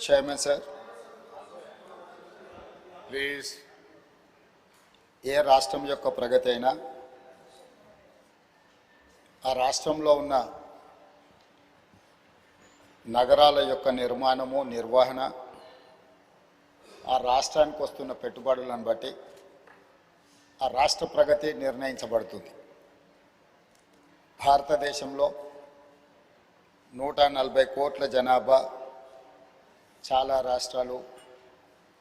Chairman, sir, please. ఏ రాష్ట్రం యొక్క ప్రగతి అయినా ఆ రాష్ట్రంలో ఉన్న నగరాల యొక్క నిర్మాణము, నిర్వహణ, ఆ రాష్ట్రానికి వస్తున్న పెట్టుబడులను బట్టి ఆ రాష్ట్ర ప్రగతి నిర్ణయించబడుతుంది. భారతదేశంలో 140 కోట్ల జనాభా, చాలా రాష్ట్రాలు,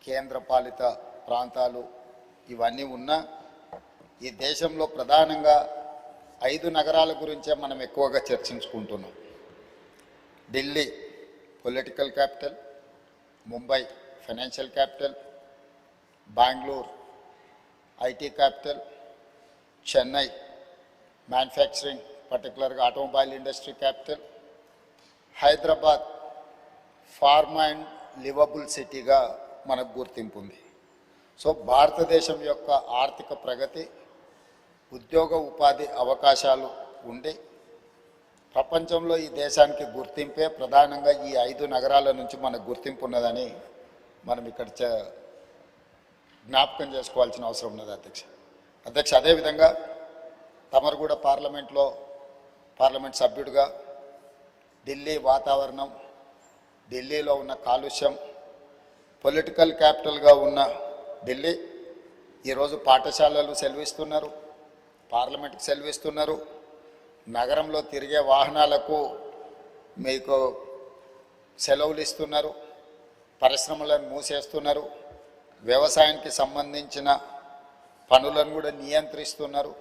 కేంద్రపాలిత ప్రాంతాలు ఇవన్నీ ఉన్నా ఈ దేశంలో ప్రధానంగా 5 నగరాల గురించే మనం ఎక్కువగా చర్చించుకుంటున్నాం. Delhi political capital, Mumbai financial capital, Bengaluru IT capital, Chennai manufacturing పర్టికులర్గా automobile industry capital, Hyderabad pharma and livable సిటీగా మనకు గుర్తింపు ఉంది. సో భారతదేశం యొక్క ఆర్థిక ప్రగతి, ఉద్యోగ ఉపాధి అవకాశాలు ఉండి ప్రపంచంలో ఈ దేశానికి గుర్తింపే ప్రధానంగా ఈ 5 నగరాల నుంచి మనకు గుర్తింపు ఉన్నదని మనం ఇక్కడ జ్ఞాపకం చేసుకోవాల్సిన అవసరం ఉన్నది అధ్యక్ష. అదేవిధంగా తమరు కూడా పార్లమెంట్ సభ్యుడిగా ఢిల్లీ వాతావరణం, ఢిల్లీలో ఉన్న కాలుష్యం, పొలిటికల్ క్యాపిటల్గా ఉన్న ఢిల్లీ ఈరోజు పాఠశాలలు సెలవిస్తున్నారు, పార్లమెంట్కి సెలవిస్తున్నారు, నగరంలో తిరిగే వాహనాలకు మీకు సెలవులు ఇస్తున్నారు, పరిశ్రమలను మూసేస్తున్నారు, వ్యవసాయానికి సంబంధించిన పనులను కూడా నియంత్రిస్తున్నారు.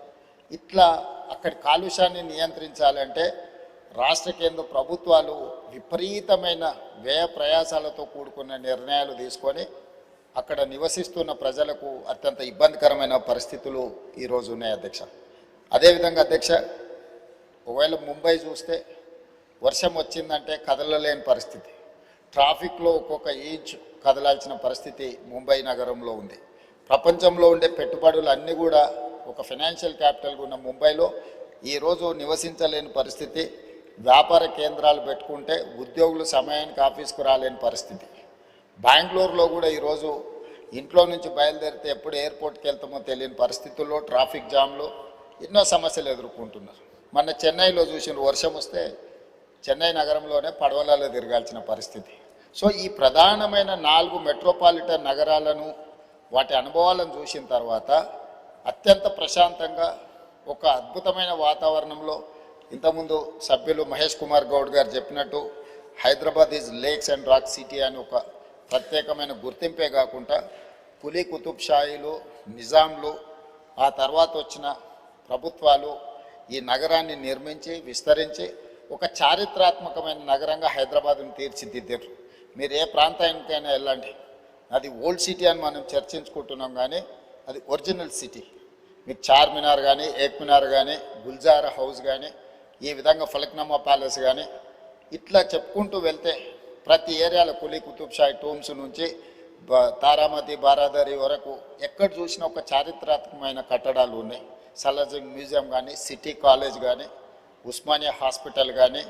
ఇట్లా అక్కడి కాలుష్యాన్ని నియంత్రించాలంటే రాష్ట్ర కేంద్ర ప్రభుత్వాలు విపరీతమైన వ్యయ ప్రయాసాలతో కూడుకున్న నిర్ణయాలు తీసుకొని అక్కడ నివసిస్తున్న ప్రజలకు అత్యంత ఇబ్బందికరమైన పరిస్థితులు ఈరోజు ఉన్నాయి అధ్యక్ష. అదేవిధంగా అధ్యక్ష, ఒకవేళ ముంబై చూస్తే వర్షం వచ్చిందంటే కదలలేని పరిస్థితి, ట్రాఫిక్లో ఒక్కొక్క ఇంచ్ కదలాల్సిన పరిస్థితి ముంబై నగరంలో ఉంది. ప్రపంచంలో ఉండే పెట్టుబడులు అన్నీ కూడా ఒక ఫైనాన్షియల్ క్యాపిటల్గా ఉన్న ముంబైలో ఈరోజు నివసించలేని పరిస్థితి. వ్యాపార కేంద్రాలు పెట్టుకుంటే ఉద్యోగులు సమయానికి ఆఫీస్కు రాలేని పరిస్థితి. బెంగళూరులో కూడా ఈరోజు ఇంట్లో నుంచి బయలుదేరితే ఎప్పుడు ఎయిర్పోర్ట్కి వెళ్తామో తెలియని పరిస్థితుల్లో ట్రాఫిక్ జామ్లు ఎన్నో సమస్యలు ఎదుర్కొంటున్నారు. మొన్న చెన్నైలో చూసిన వర్షం వస్తే చెన్నై నగరంలోనే పడవలలో తిరగాల్సిన పరిస్థితి. సో ఈ ప్రధానమైన 4 మెట్రోపాలిటన్ నగరాలను, వాటి అనుభవాలను చూసిన తర్వాత అత్యంత ప్రశాంతంగా ఒక అద్భుతమైన వాతావరణంలో, ఇంతకుముందు సభ్యులు మహేష్ కుమార్ గౌడ్ గారు చెప్పినట్టు Hyderabad is lakes and rock city అని ఒక ప్రత్యేకమైన గుర్తింపే కాకుండా కులీ కుతుబ్ షాయిలు, నిజాంలు, ఆ తర్వాత వచ్చిన ప్రభుత్వాలు ఈ నగరాన్ని నిర్మించి విస్తరించి ఒక చారిత్రాత్మకమైన నగరంగా హైదరాబాద్ను తీర్చిదిద్దారు. మీరు ఏ ప్రాంతానికైనా వెళ్ళండి, అది ఓల్డ్ సిటీ అని మనం చర్చించుకుంటున్నాం, కానీ అది ఒరిజినల్ సిటీ. మీకు చార్మినార్ కానీ, ఏక్మినార్ కానీ, గుల్జారా హౌస్ కానీ, ఈ విధంగా ఫలక్నామా ప్యాలెస్ కానీ, ఇట్లా చెప్పుకుంటూ వెళ్తే ప్రతి ఏరియాలో కులీ కుతుబ్ షాహీ టూమ్స్ నుంచి తారామతి, బారాదరి వరకు ఎక్కడ చూసినా ఒక చారిత్రాత్మకమైన కట్టడాలు ఉన్నాయి. సలార్జంగ్ మ్యూజియం కానీ, సిటీ కాలేజ్ కానీ, ఉస్మానియా హాస్పిటల్ కానీ,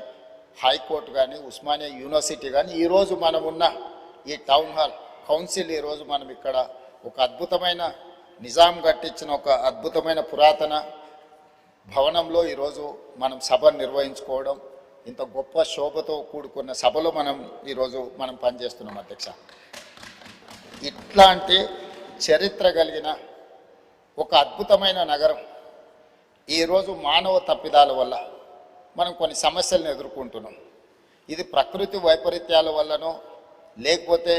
హైకోర్టు కానీ, ఉస్మానియా యూనివర్సిటీ కానీ, ఈరోజు మనం ఉన్న ఈ టౌన్ హాల్ కౌన్సిల్, ఈరోజు మనం ఇక్కడ ఒక అద్భుతమైన నిజాం కట్టించిన ఒక అద్భుతమైన పురాతన భవనంలో ఈరోజు మనం సభ నిర్వహించుకోవడం, ఇంత గొప్ప శోభతో కూడుకున్న సభలో ఈరోజు మనం పనిచేస్తున్నాం అధ్యక్ష. ఇట్లాంటి చరిత్ర కలిగిన ఒక అద్భుతమైన నగరం ఈరోజు మానవ తప్పిదాల వల్ల మనం కొన్ని సమస్యలను ఎదుర్కొంటున్నాం. ఇది ప్రకృతి వైపరీత్యాల వల్లనో లేకపోతే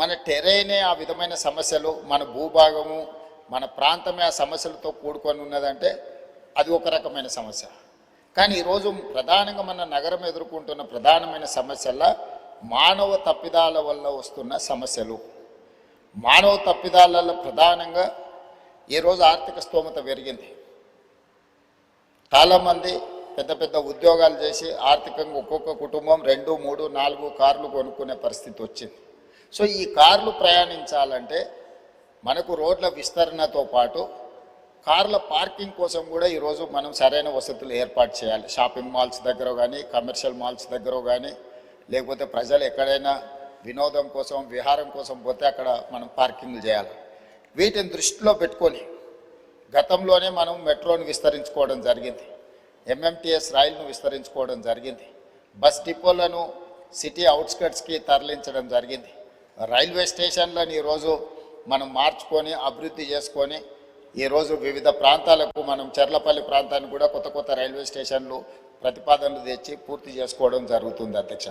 మన టెరైనే ఆ విధమైన సమస్యలు, మన భూభాగము, మన ప్రాంతమే ఆ సమస్యలతో కూడుకొని ఉన్నదంటే అది ఒక రకమైన సమస్య. కానీ ఈరోజు ప్రధానంగా మన నగరం ఎదుర్కొంటున్న ప్రధానమైన సమస్యల మానవ తప్పిదాల వల్ల వస్తున్న సమస్యలు. మానవ తప్పిదాలలో ప్రధానంగా ఈరోజు ఆర్థిక స్తోమత పెరిగింది. చాలామంది పెద్ద పెద్ద ఉద్యోగాలు చేసి ఆర్థికంగా ఒక్కొక్క కుటుంబం 2, 3, 4 కార్లు కొనుక్కునే పరిస్థితి వచ్చింది. సో ఈ కార్లు ప్రయాణించాలంటే మనకు రోడ్ల విస్తరణతో పాటు కార్ల పార్కింగ్ కోసం కూడా ఈరోజు మనం సరైన వసతులు ఏర్పాటు చేయాలి. షాపింగ్ మాల్స్ దగ్గర కానీ, కమర్షియల్ మాల్స్ దగ్గర కానీ, లేకపోతే ప్రజలు ఎక్కడైనా వినోదం కోసం విహారం కోసం పోతే అక్కడ మనం పార్కింగ్లు చేయాలి. వీటిని దృష్టిలో పెట్టుకొని గతంలోనే మనం మెట్రోను విస్తరించుకోవడం జరిగింది, ఎంఎంటీఎస్ రైలును విస్తరించుకోవడం జరిగింది, బస్ డిపోలను సిటీ అవుట్స్కట్స్కి తరలించడం జరిగింది, రైల్వే స్టేషన్లను ఈరోజు మనం మార్చుకొని అభివృద్ధి చేసుకొని ఈరోజు వివిధ ప్రాంతాలకు మనం చెర్లపల్లి ప్రాంతానికి కూడా కొత్త కొత్త రైల్వే స్టేషన్లు ప్రతిపాదనలు తెచ్చి పూర్తి చేసుకోవడం జరుగుతుంది అధ్యక్ష.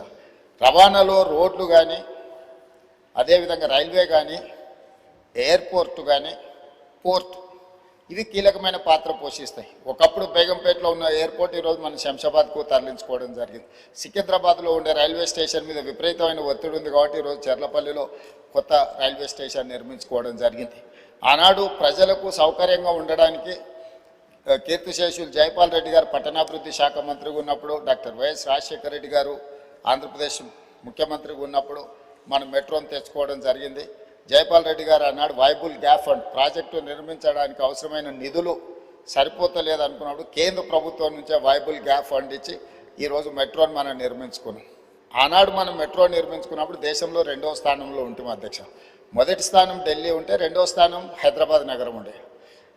రవాణాలో రోడ్లు కానీ అదేవిధంగా రైల్వే కానీ ఎయిర్పోర్ట్ కానీ పోర్ట్ ఇవి కీలకమైన పాత్ర పోషిస్తాయి. ఒకప్పుడు బేగంపేటలో ఉన్న ఎయిర్పోర్ట్ ఈరోజు మనం శంషాబాద్కు తరలించుకోవడం జరిగింది. సికింద్రాబాద్లో ఉండే రైల్వే స్టేషన్ మీద విపరీతమైన ఒత్తిడి ఉంది కాబట్టి ఈరోజు చెర్లపల్లిలో కొత్త రైల్వే స్టేషన్ నిర్మించుకోవడం జరిగింది. ఆనాడు ప్రజలకు సౌకర్యంగా ఉండడానికి కీర్తిశేషులు జైపాల్ రెడ్డి గారు పట్టణాభివృద్ధి శాఖ మంత్రిగా ఉన్నప్పుడు, డాక్టర్ వైఎస్ రాజశేఖర రెడ్డి గారు ఆంధ్రప్రదేశ్ ముఖ్యమంత్రిగా ఉన్నప్పుడు మనం మెట్రోను తెచ్చుకోవడం జరిగింది. జైపాల్ రెడ్డి గారు అన్నాడు వైబుల్ గ్యాప్ ఫండ్ ప్రాజెక్టు నిర్మించడానికి అవసరమైన నిధులు సరిపోతలేదు అనుకున్నప్పుడు కేంద్ర ప్రభుత్వం నుంచే వైబుల్ గ్యాప్ ఫండ్ ఇచ్చి ఈరోజు మెట్రోని మనం నిర్మించుకున్నాం. ఆనాడు మనం మెట్రో నిర్మించుకున్నప్పుడు దేశంలో 2వ స్థానంలో ఉంటాం అధ్యక్ష. మొదటి స్థానం ఢిల్లీ ఉంటే 2వ స్థానం హైదరాబాద్ నగరం ఉండే.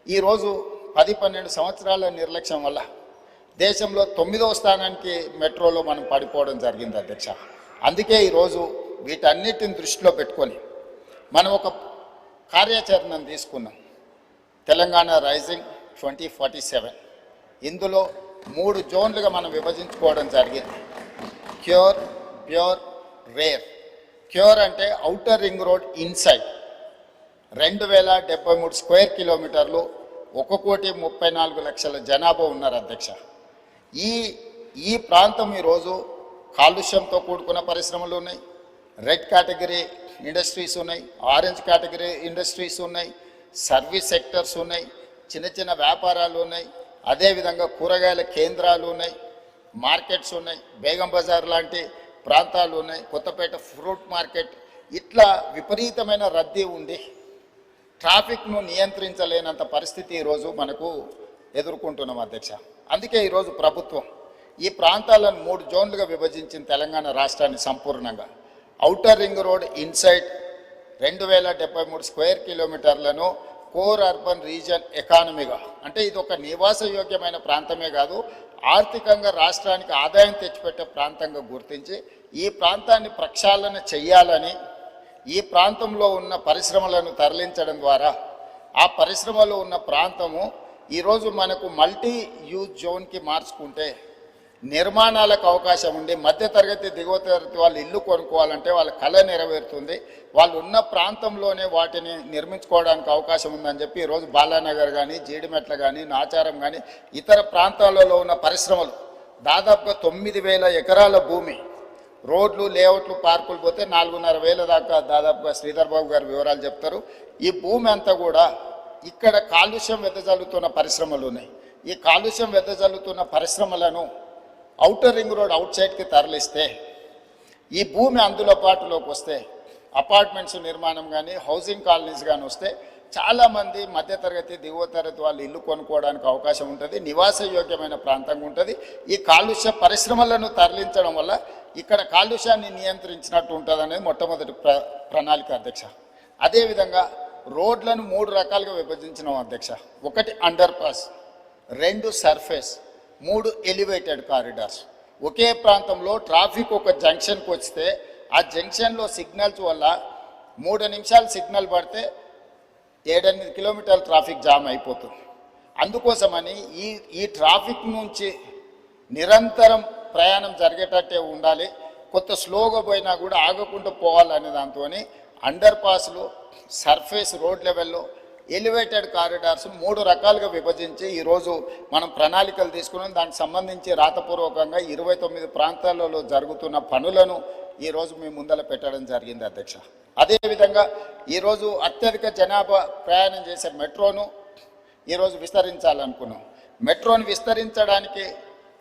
ఈరోజు 10-12 సంవత్సరాల నిర్లక్ష్యం వల్ల దేశంలో 9వ స్థానానికి మెట్రోలో మనం పడిపోవడం జరిగింది అధ్యక్ష. అందుకే ఈరోజు వీటన్నిటిని దృష్టిలో పెట్టుకొని మనం ఒక కార్యాచరణను తీసుకున్నాం, తెలంగాణ రైజింగ్ 2047. ఇందులో 3 జోన్లుగా మనం విభజించుకోవడం జరిగింది. Cure, pure, rare. క్యూర్ అంటే outer ring road inside 2073 square కిలోమీటర్లు, 1,34,00,000 జనాభా ఉన్నారు అధ్యక్ష. ఈ ప్రాంతం ఈరోజు కాలుష్యంతో కూడుకున్న పరిశ్రమలు ఉన్నాయి, రెడ్ కేటగిరీ ఇండస్ట్రీస్ ఉన్నాయి, ఆరెంజ్ కేటగిరీ ఇండస్ట్రీస్ ఉన్నాయి, సర్వీస్ సెక్టర్స్ ఉన్నాయి, చిన్న చిన్న వ్యాపారాలు ఉన్నాయి, అదేవిధంగా కూరగాయల కేంద్రాలు ఉన్నాయి, మార్కెట్స్ ఉన్నాయి, బేగం బజార్ లాంటి ప్రాంతాలు ఉన్నాయి, కొత్తపేట ఫ్రూట్ మార్కెట్. ఇట్లా విపరీతమైన రద్దీ ఉండి ట్రాఫిక్ను నియంత్రించలేనంత పరిస్థితి ఈరోజు మనకు ఎదుర్కొంటున్నాం అధ్యక్ష. అందుకే ఈరోజు ప్రభుత్వం ఈ ప్రాంతాలను 3 జోన్లుగా విభజించిన తెలంగాణ రాష్ట్రాన్ని సంపూర్ణంగా outer ring road inside 2073 square కిలోమీటర్లను కోర్ అర్బన్ రీజన్ ఎకానమీగా, అంటే ఇది ఒక నివాసయోగ్యమైన ప్రాంతమే కాదు, ఆర్థికంగా రాష్ట్రానికి ఆదాయం తెచ్చిపెట్టే ప్రాంతంగా గుర్తించి ఈ ప్రాంతాన్ని ప్రక్షాళన చెయ్యాలని, ఈ ప్రాంతంలో ఉన్న పరిశ్రమలను తరలించడం ద్వారా ఆ పరిశ్రమలో ఉన్న ప్రాంతము ఈరోజు మనకు మల్టీ యూజ్ జోన్కి మార్చుకుంటే నిర్మాణాలకు అవకాశం ఉండి మధ్యతరగతి దిగువ తరగతి వాళ్ళు ఇల్లు కొనుక్కోవాలంటే వాళ్ళ కళ నెరవేరుతుంది, వాళ్ళు ఉన్న ప్రాంతంలోనే వాటిని నిర్మించుకోవడానికి అవకాశం ఉందని చెప్పి ఈరోజు బాలానగర్ కానీ, జీడిమెట్ల కానీ, నాచారం కానీ ఇతర ప్రాంతాలలో ఉన్న పరిశ్రమలు దాదాపుగా 9,000 ఎకరాల భూమి, రోడ్లు, లేఅవుట్లు, పార్కులు పోతే 4,500 దాకా దాదాపుగా శ్రీధర్ బాబు గారు వివరాలు చెప్తారు. ఈ భూమి అంతా కూడా ఇక్కడ కాలుష్యం వెదజల్లుతున్న పరిశ్రమలు ఉన్నాయి. ఈ కాలుష్యం వెదజల్లుతున్న పరిశ్రమలను ఔటర్ రింగ్ రోడ్ అవుట్ సైడ్కి తరలిస్తే ఈ భూమి అందులో పాటులోకి వస్తే అపార్ట్మెంట్స్ నిర్మాణం కానీ, హౌసింగ్ కాలనీస్ కానీ వస్తే చాలామంది మధ్యతరగతి దిగువ తరగతి వాళ్ళు ఇల్లు కొనుక్కోవడానికి అవకాశం ఉంటుంది, నివాసయోగ్యమైన ప్రాంతంగా ఉంటుంది. ఈ కాలుష్య పరిశ్రమలను తరలించడం వల్ల ఇక్కడ కాలుష్యాన్ని నియంత్రించినట్టు ఉంటుంది అనేది మొట్టమొదటి ప్రణాళిక అధ్యక్ష. అదేవిధంగా రోడ్లను 3 రకాలుగా విభజించినాం అధ్యక్ష. 1 underpass, 2 surface, 3 elevated corridors. ఒకే ప్రాంతంలో ట్రాఫిక్ ఒక జంక్షన్కి వస్తే ఆ జంక్షన్లో సిగ్నల్స్ వల్ల 3 నిమిషాలు సిగ్నల్ పడితే 7-8 కిలోమీటర్ల ట్రాఫిక్ జామ్ అయిపోతుంది. అందుకోసమని ఈ ట్రాఫిక్ నుంచి నిరంతరం ప్రయాణం జరిగేటట్టే ఉండాలి, కొత్త స్లోగా పోయినా కూడా ఆగకుండా పోవాలనే దాంతో అండర్ పాస్లు, సర్ఫేస్ రోడ్ లెవెల్లో, ఎలివేటెడ్ కారిడార్స్ 3 రకాలుగా విభజించి ఈరోజు మనం ప్రణాళికలు తీసుకున్నాం. దానికి సంబంధించి రాతపూర్వకంగా 29 ప్రాంతాలలో జరుగుతున్న పనులను ఈరోజు మీ ముందర పెట్టడం జరిగింది అధ్యక్ష. అదేవిధంగా ఈరోజు అత్యధిక జనాభా ప్రయాణం చేసే మెట్రోను ఈరోజు విస్తరించాలనుకున్నాం. మెట్రోను విస్తరించడానికి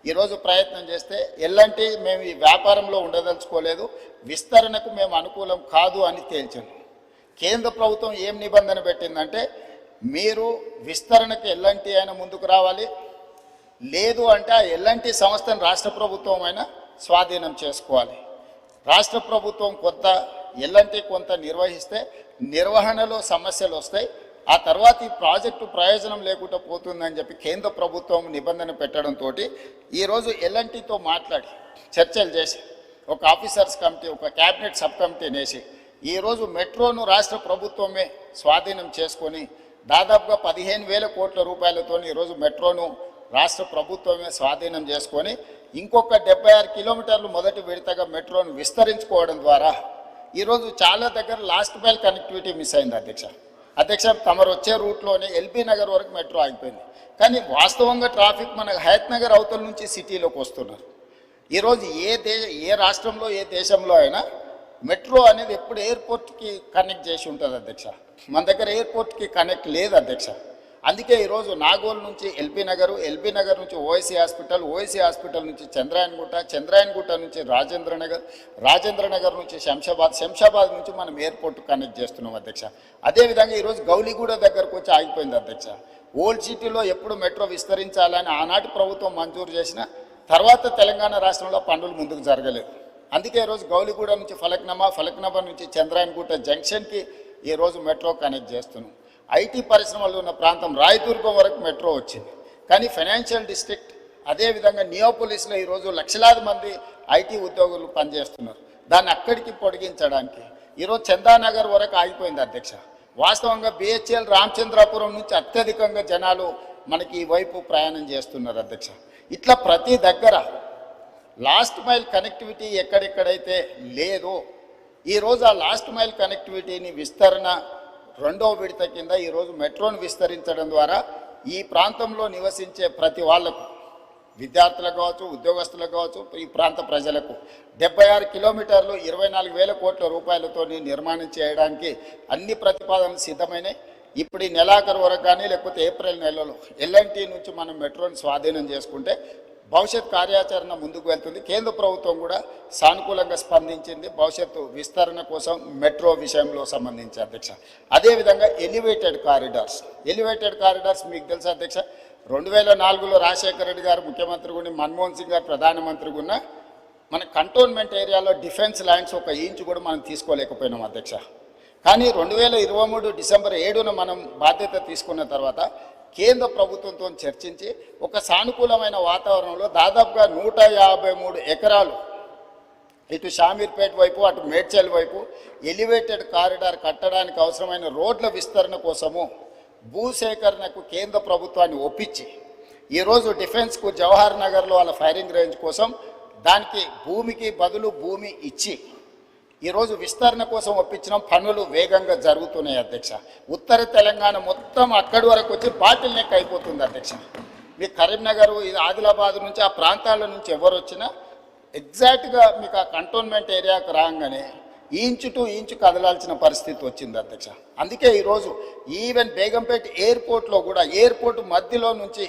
ఈరోజు ప్రయత్నం చేస్తే ఎల్లంటి మేము ఈ వ్యాపారంలో ఉండదలుచుకోలేదు, విస్తరణకు మేము అనుకూలం కాదు అని తేల్చాను. కేంద్ర ప్రభుత్వం ఏం నిబంధన పెట్టిందంటే మీరు విస్తరణకు ఎల్లంటి అయినా ముందుకు రావాలి, లేదు అంటే ఆ ఎల్లంటి సంస్థను రాష్ట్ర ప్రభుత్వం అయినా స్వాధీనం చేసుకోవాలి. రాష్ట్ర ప్రభుత్వం కొంత ఎల్ఎన్టీ కొంత నిర్వహిస్తే నిర్వహణలో సమస్యలు వస్తాయి, ఆ తర్వాత ఈ ప్రాజెక్టు ప్రయోజనం లేకుండా పోతుందని చెప్పి కేంద్ర ప్రభుత్వం నిబంధన పెట్టడంతో ఈరోజు ఎల్ఎన్టీతో మాట్లాడి చర్చలు చేసి ఒక ఆఫీసర్స్ కమిటీ, ఒక క్యాబినెట్ సబ్ కమిటీని వేసి ఈరోజు మెట్రోను రాష్ట్ర ప్రభుత్వమే స్వాధీనం చేసుకొని దాదాపుగా 15,000 కోట్ల రూపాయలతో ఈరోజు మెట్రోను రాష్ట్ర ప్రభుత్వమే స్వాధీనం చేసుకొని ఇంకొక 76 కిలోమీటర్లు మొదటి విడతగా మెట్రోను విస్తరించుకోవడం ద్వారా ఈరోజు చాలా దగ్గర లాస్ట్ మైల్ కనెక్టివిటీ మిస్ అయింది అధ్యక్ష. తమరు వచ్చే రూట్లోనే ఎల్బీ నగర్ వరకు మెట్రో ఆగిపోయింది. కానీ వాస్తవంగా ట్రాఫిక్ మన హయత్ నగర్ అవతల నుంచి సిటీలోకి వస్తున్నారు. ఈరోజు ఏ రాష్ట్రంలో ఏ దేశంలో అయినా మెట్రో అనేది ఎప్పుడు ఎయిర్పోర్ట్కి కనెక్ట్ చేసి ఉంటుంది అధ్యక్ష. మన దగ్గర ఎయిర్పోర్ట్కి కనెక్ట్ లేదు అధ్యక్ష. అందుకే ఈరోజు నాగోల్ నుంచి ఎల్బీ నగర్ నుంచి ఓఎస్సీ హాస్పిటల్ నుంచి చంద్రాయన్గుట్ట నుంచి రాజేంద్ర నగర్ నుంచి శంషాబాద్ నుంచి మనం ఎయిర్పోర్ట్ కనెక్ట్ చేస్తున్నాం అధ్యక్ష. అదేవిధంగా ఈరోజు గౌలిగూడ దగ్గరకు వచ్చి ఆగిపోయింది అధ్యక్ష. ఓల్డ్ సిటీలో ఎప్పుడు మెట్రో విస్తరించాలని ఆనాటి ప్రభుత్వం మంజూరు చేసిన తర్వాత తెలంగాణ రాష్ట్రంలో పనులు ముందుకు జరగలేదు. అందుకే ఈరోజు గౌలిగూడ నుంచి ఫలక్నామా నుంచి చంద్రాయన్గుట్ట జంక్షన్కి ఈరోజు మెట్రో కనెక్ట్ చేస్తున్నాం. ఐటీ పరిశ్రమలు ఉన్న ప్రాంతం రాయదుర్గం వరకు మెట్రో వచ్చింది. కానీ ఫైనాన్షియల్ డిస్ట్రిక్ట్ అదేవిధంగా నియోపోలిస్లో ఈరోజు లక్షలాది మంది ఐటీ ఉద్యోగులు పనిచేస్తున్నారు. దాన్ని అక్కడికి పొడిగించడానికి ఈరోజు చందానగర్ వరకు ఆగిపోయింది అధ్యక్ష. వాస్తవంగా బిహెచ్ఎల్ రామచంద్రాపురం నుంచి అత్యధికంగా జనాలు మనకి ఈ వైపు ప్రయాణం చేస్తున్నారు అధ్యక్ష. ఇట్లా ప్రతి దగ్గర లాస్ట్ మైల్ కనెక్టివిటీ ఎక్కడెక్కడైతే లేదో ఈరోజు ఆ లాస్ట్ మైల్ కనెక్టివిటీని విస్తరణ రెండో విడత కింద ఈరోజు మెట్రోను విస్తరించడం ద్వారా ఈ ప్రాంతంలో నివసించే ప్రతి వాళ్లకు, విద్యార్థులకు కావచ్చు, ఉద్యోగస్తులకు కావచ్చు, ఈ ప్రాంత ప్రజలకు 76 కిలోమీటర్లు 24,000 కోట్ల రూపాయలతో నిర్మాణం చేయడానికి అన్ని ప్రతిపాదనలు సిద్ధమైనాయి. ఇప్పుడు ఈ నెలాఖరు వరకు కానీ లేకపోతే ఏప్రిల్ నెలలో ఎల్ఎన్టీ నుంచి మనం మెట్రోని స్వాధీనం చేసుకుంటే భవిష్యత్ కార్యాచరణ ముందుకు వెళ్తుంది. కేంద్ర ప్రభుత్వం కూడా సానుకూలంగా స్పందించింది భవిష్యత్తు విస్తరణ కోసం మెట్రో విషయంలో సంబంధించి అధ్యక్ష. అదేవిధంగా ఎలివేటెడ్ కారిడార్స్ మీకు తెలుసు అధ్యక్ష. 2004లో రాజశేఖర రెడ్డి గారు ముఖ్యమంత్రిగా ఉండి మన్మోహన్ సింగ్ గారు ప్రధానమంత్రిగా ఉన్న మన కంటోన్మెంట్ ఏరియాలో డిఫెన్స్ ల్యాండ్స్ 1 ఇంచు కూడా మనం తీసుకోలేకపోయినాం అధ్యక్ష. కానీ 2023 డిసెంబర్ 7న మనం బాధ్యత తీసుకున్న తర్వాత కేంద్ర ప్రభుత్వంతో చర్చించి ఒక సానుకూలమైన వాతావరణంలో దాదాపుగా 153 ఎకరాలు ఇటు షామీర్పేట వైపు అటు మేడ్చల్ వైపు ఎలివేటెడ్ కారిడార్ కట్టడానికి అవసరమైన రోడ్ల విస్తరణ కోసము భూసేకరణకు కేంద్ర ప్రభుత్వాన్ని ఒప్పించి ఈరోజు డిఫెన్స్కు జవహర్ నగర్లో వాళ్ళ ఫైరింగ్ రేంజ్ కోసం దానికి భూమికి బదులు భూమి ఇచ్చి ఈరోజు విస్తరణ కోసం ఒప్పించిన పనులు వేగంగా జరుగుతున్నాయి అధ్యక్ష. ఉత్తర తెలంగాణ మొత్తం అక్కడి వరకు వచ్చి బాటిల్ నెక్ అయిపోతుంది అధ్యక్ష. మీ కరీంనగర్ ఆదిలాబాద్ నుంచి ఆ ప్రాంతాల నుంచి ఎవరు వచ్చినా ఎగ్జాక్ట్గా మీకు ఆ కంటోన్మెంట్ ఏరియాకు రాగానే ఇంచు టు ఇంచు కదలాల్సిన పరిస్థితి వచ్చింది అధ్యక్ష. అందుకే ఈరోజు ఈవెన్ బేగంపేట ఎయిర్పోర్ట్లో కూడా ఎయిర్పోర్ట్ మధ్యలో నుంచి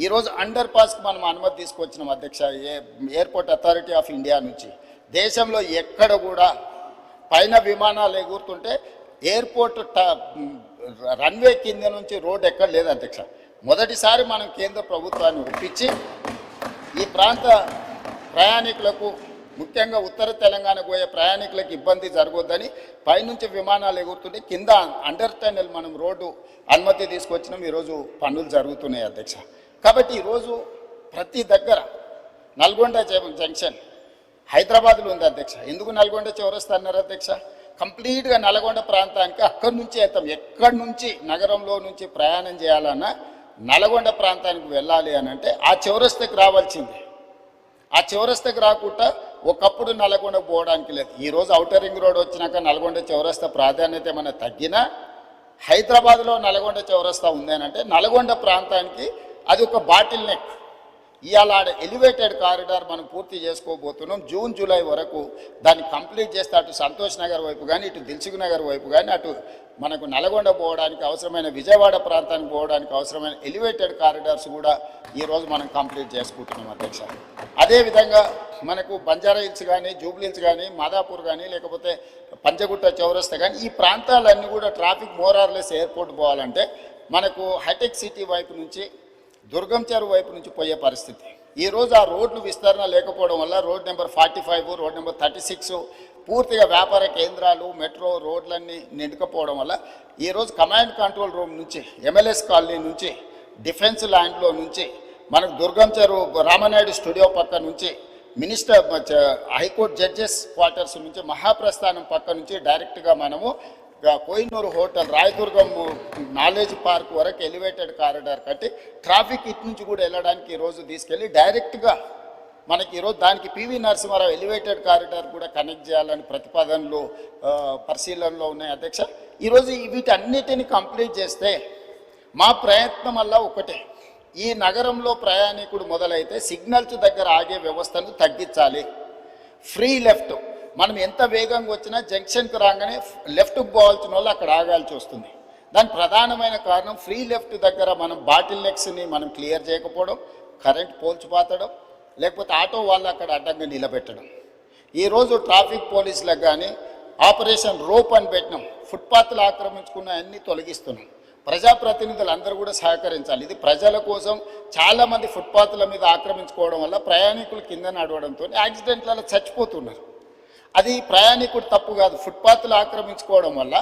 ఈరోజు అండర్ పాస్కి మనం అనుమతి తీసుకొచ్చినాం అధ్యక్ష. ఎయిర్పోర్ట్ అథారిటీ ఆఫ్ ఇండియా నుంచి దేశంలో ఎక్కడ కూడా పైన విమానాలు ఎగురుతుంటే ఎయిర్పోర్ట్ రన్వే కింద నుంచి రోడ్ ఎక్కడ లేదు అధ్యక్ష. మొదటిసారి మనం కేంద్ర ప్రభుత్వాన్ని ఒప్పించి ఈ ప్రాంత ప్రయాణికులకు ముఖ్యంగా ఉత్తర తెలంగాణకు పోయే ప్రయాణికులకు ఇబ్బంది జరగొద్దని పైనుంచి విమానాలు ఎగురుతుంటే కింద అండర్ టన్నెల్ మనం రోడ్డు అనుమతి తీసుకొచ్చినాం. ఈరోజు పనులు జరుగుతున్నాయి అధ్యక్ష. కాబట్టి ఈరోజు ప్రతి దగ్గర నల్గొండ జంక్షన్ హైదరాబాద్లో ఉంది అధ్యక్ష. ఎందుకు నల్గొండ చౌరస్తా అన్నారు అధ్యక్ష? కంప్లీట్గా నల్గొండ ప్రాంతానికి అక్కడి నుంచి వెళ్తాం. ఎక్కడి నుంచి నగరంలో నుంచి ప్రయాణం చేయాలన్నా నల్గొండ ప్రాంతానికి వెళ్ళాలి అని అంటే ఆ చౌరస్తాకి రావాల్సిందే. ఆ చౌరస్తాకి రాకుండా ఒకప్పుడు నల్గొండకు పోవడానికి లేదు. ఈరోజు ఔటర్ రింగ్ రోడ్ వచ్చినాక నల్గొండ చౌరస్తా ప్రాధాన్యత ఏమైనా తగ్గినా హైదరాబాద్లో నల్గొండ చౌరస్తా ఉంది అని అంటే నల్గొండ ప్రాంతానికి అది ఒక బాటిల్ నెక్. ఇవాళ ఎలివేటెడ్ కారిడార్ మనం పూర్తి చేసుకోబోతున్నాం. జూన్ జూలై వరకు దాన్ని కంప్లీట్ చేస్తే అటు సంతోష్ నగర్ వైపు కానీ ఇటు దిల్సుఖ్ నగర్ వైపు కానీ అటు మనకు నల్గొండ పోవడానికి అవసరమైన విజయవాడ ప్రాంతానికి పోవడానికి అవసరమైన ఎలివేటెడ్ కారిడార్స్ కూడా ఈరోజు మనం కంప్లీట్ చేసుకుంటున్నాం అధ్యక్ష. అదేవిధంగా మనకు బంజారా హిల్స్ కానీ జూబ్లీ హిల్స్ కానీ మాదాపూర్ కానీ లేకపోతే పంజగుట్ట చౌరస్తా కానీ ఈ ప్రాంతాలన్నీ కూడా ట్రాఫిక్ మోరార్లెస్ ఎయిర్పోర్ట్ పోవాలంటే మనకు హైటెక్ సిటీ వైపు నుంచి దుర్గం చెరువు వైపు నుంచి పోయే పరిస్థితి. ఈరోజు ఆ రోడ్లు విస్తరణ లేకపోవడం వల్ల రోడ్ నెంబర్ 45 రోడ్ నెంబర్ 36 పూర్తిగా వ్యాపార కేంద్రాలు, మెట్రో రోడ్లన్నీ నిండుకపోవడం వల్ల ఈరోజు కమాండ్ కంట్రోల్ రూమ్ నుంచి, MLS కాలనీ నుంచి, డిఫెన్స్ ల్యాండ్లో నుంచి, మనకు దుర్గం చెరువు రామనాయుడు స్టూడియో పక్క నుంచి, మినిస్టర్ హైకోర్టు జడ్జెస్ క్వార్టర్స్ నుంచి, మహాప్రస్థానం పక్క నుంచి డైరెక్ట్గా మనము Kohinoor hotel, Rayadurgam knowledge park వరకు ఎలివేటెడ్ కారిడార్ కట్టి ట్రాఫిక్ ఇటు నుంచి కూడా వెళ్ళడానికి ఈరోజు తీసుకెళ్ళి డైరెక్ట్గా మనకి ఈరోజు దానికి పివి నరసింహారావు ఎలివేటెడ్ కారిడార్ కూడా కనెక్ట్ చేయాలని ప్రతిపాదనలు పరిశీలనలో ఉన్నాయి అధ్యక్ష. ఈరోజు వీటన్నిటిని కంప్లీట్ చేస్తే మా ప్రయత్నం వల్ల ఒకటే, ఈ నగరంలో ప్రయాణికుడు మొదలైతే సిగ్నల్స్ దగ్గర ఆగే వ్యవస్థను తగ్గించాలి. ఫ్రీ లెఫ్ట్, మనం ఎంత వేగంగా వచ్చినా జంక్షన్కి రాగానే లెఫ్ట్కి పోవాల్సిన వాళ్ళు అక్కడ ఆగాల్సి వస్తుంది. దాని ప్రధానమైన కారణం ఫ్రీ లెఫ్ట్ దగ్గర మనం బాటిల్ నెక్స్ని మనం క్లియర్ చేయకపోవడం, కరెంట్ పోల్చి పాతడం, లేకపోతే ఆటో వాళ్ళు అక్కడ అడ్డంగా నిలబెట్టడం. ఈరోజు ట్రాఫిక్ పోలీసులకు కానీ ఆపరేషన్ రోప్ అని పెట్టినాం, ఫుట్పాత్లు ఆక్రమించుకున్న అన్నీ తొలగిస్తున్నాం. ప్రజాప్రతినిధులు అందరూ కూడా సహకరించాలి. ఇది ప్రజల కోసం. చాలామంది ఫుట్పాత్ల మీద ఆక్రమించుకోవడం వల్ల ప్రయాణికులు కింద నడవడంతో యాక్సిడెంట్లలో చచ్చిపోతున్నారు. అది ప్రయాణికుడు తప్పు కాదు. ఫుట్పాత్లు ఆక్రమించుకోవడం వల్ల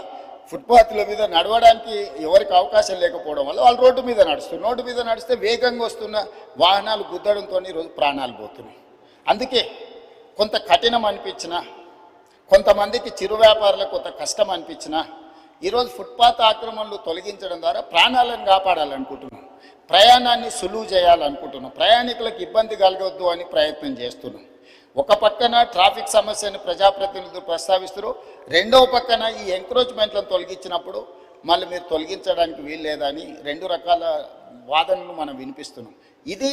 ఫుట్పాత్ల మీద నడవడానికి ఎవరికి అవకాశం లేకపోవడం వల్ల వాళ్ళు రోడ్డు మీద నడుస్తున్నారు. రోడ్డు మీద నడిస్తే వేగంగా వస్తున్న వాహనాలు గుద్దడంతో ఈరోజు ప్రాణాలు పోతున్నాయి. అందుకే కొంత కఠినం అనిపించినా, కొంతమందికి చిరు వ్యాపారులకు కొంత కష్టం అనిపించినా, ఈరోజు ఫుట్పాత్ ఆక్రమణలు తొలగించడం ద్వారా ప్రాణాలను కాపాడాలనుకుంటున్నాం, ప్రయాణాన్ని సులువు చేయాలనుకుంటున్నాం, ప్రయాణికులకు ఇబ్బంది కలగొద్దు అని ప్రయత్నం చేస్తున్నాం. ఒక పక్కన ట్రాఫిక్ సమస్యను ప్రజాప్రతినిధులు ప్రస్తావిస్తారు, రెండవ పక్కన ఈ ఎంక్రోచ్మెంట్లను తొలగించినప్పుడు మళ్ళీ మీరు తొలగించడానికి వీల్లేదని రెండు రకాల వాదనలు మనం వినిపిస్తున్నాం. ఇది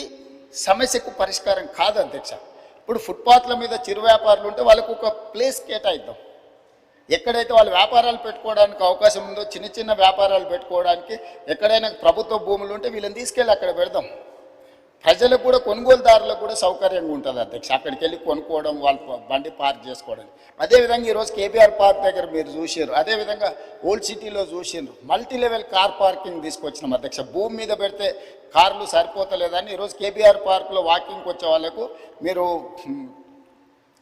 సమస్యకు పరిష్కారం కాదు అధ్యక్ష. ఇప్పుడు ఫుట్పాత్ల మీద చిరు వ్యాపారులు ఉంటే వాళ్ళకు ఒక ప్లేస్ కేటాయిద్దాం. ఎక్కడైతే వాళ్ళు వ్యాపారాలు పెట్టుకోవడానికి అవకాశం ఉందో, చిన్న చిన్న వ్యాపారాలు పెట్టుకోవడానికి ఎక్కడైనా ప్రభుత్వ భూములు ఉంటే వీళ్ళని తీసుకెళ్ళి అక్కడ పెడదాం. ప్రజలకు కూడా, కొనుగోలుదారులకు కూడా సౌకర్యంగా ఉంటుంది అధ్యక్ష. అక్కడికి వెళ్ళి కొనుక్కోవడం, వాళ్ళ బండి పార్క్ చేసుకోవడం. అదేవిధంగా ఈరోజు KBR పార్క్ దగ్గర మీరు చూసారు, అదేవిధంగా ఓల్డ్ సిటీలో చూసారు, మల్టీ లెవెల్ కార్ పార్కింగ్ తీసుకొచ్చినాం అధ్యక్ష. భూమి మీద పెడితే కార్లు సరిపోతలేదని ఈరోజు KBR పార్క్లో వాకింగ్కి వచ్చే వాళ్ళకు మీరు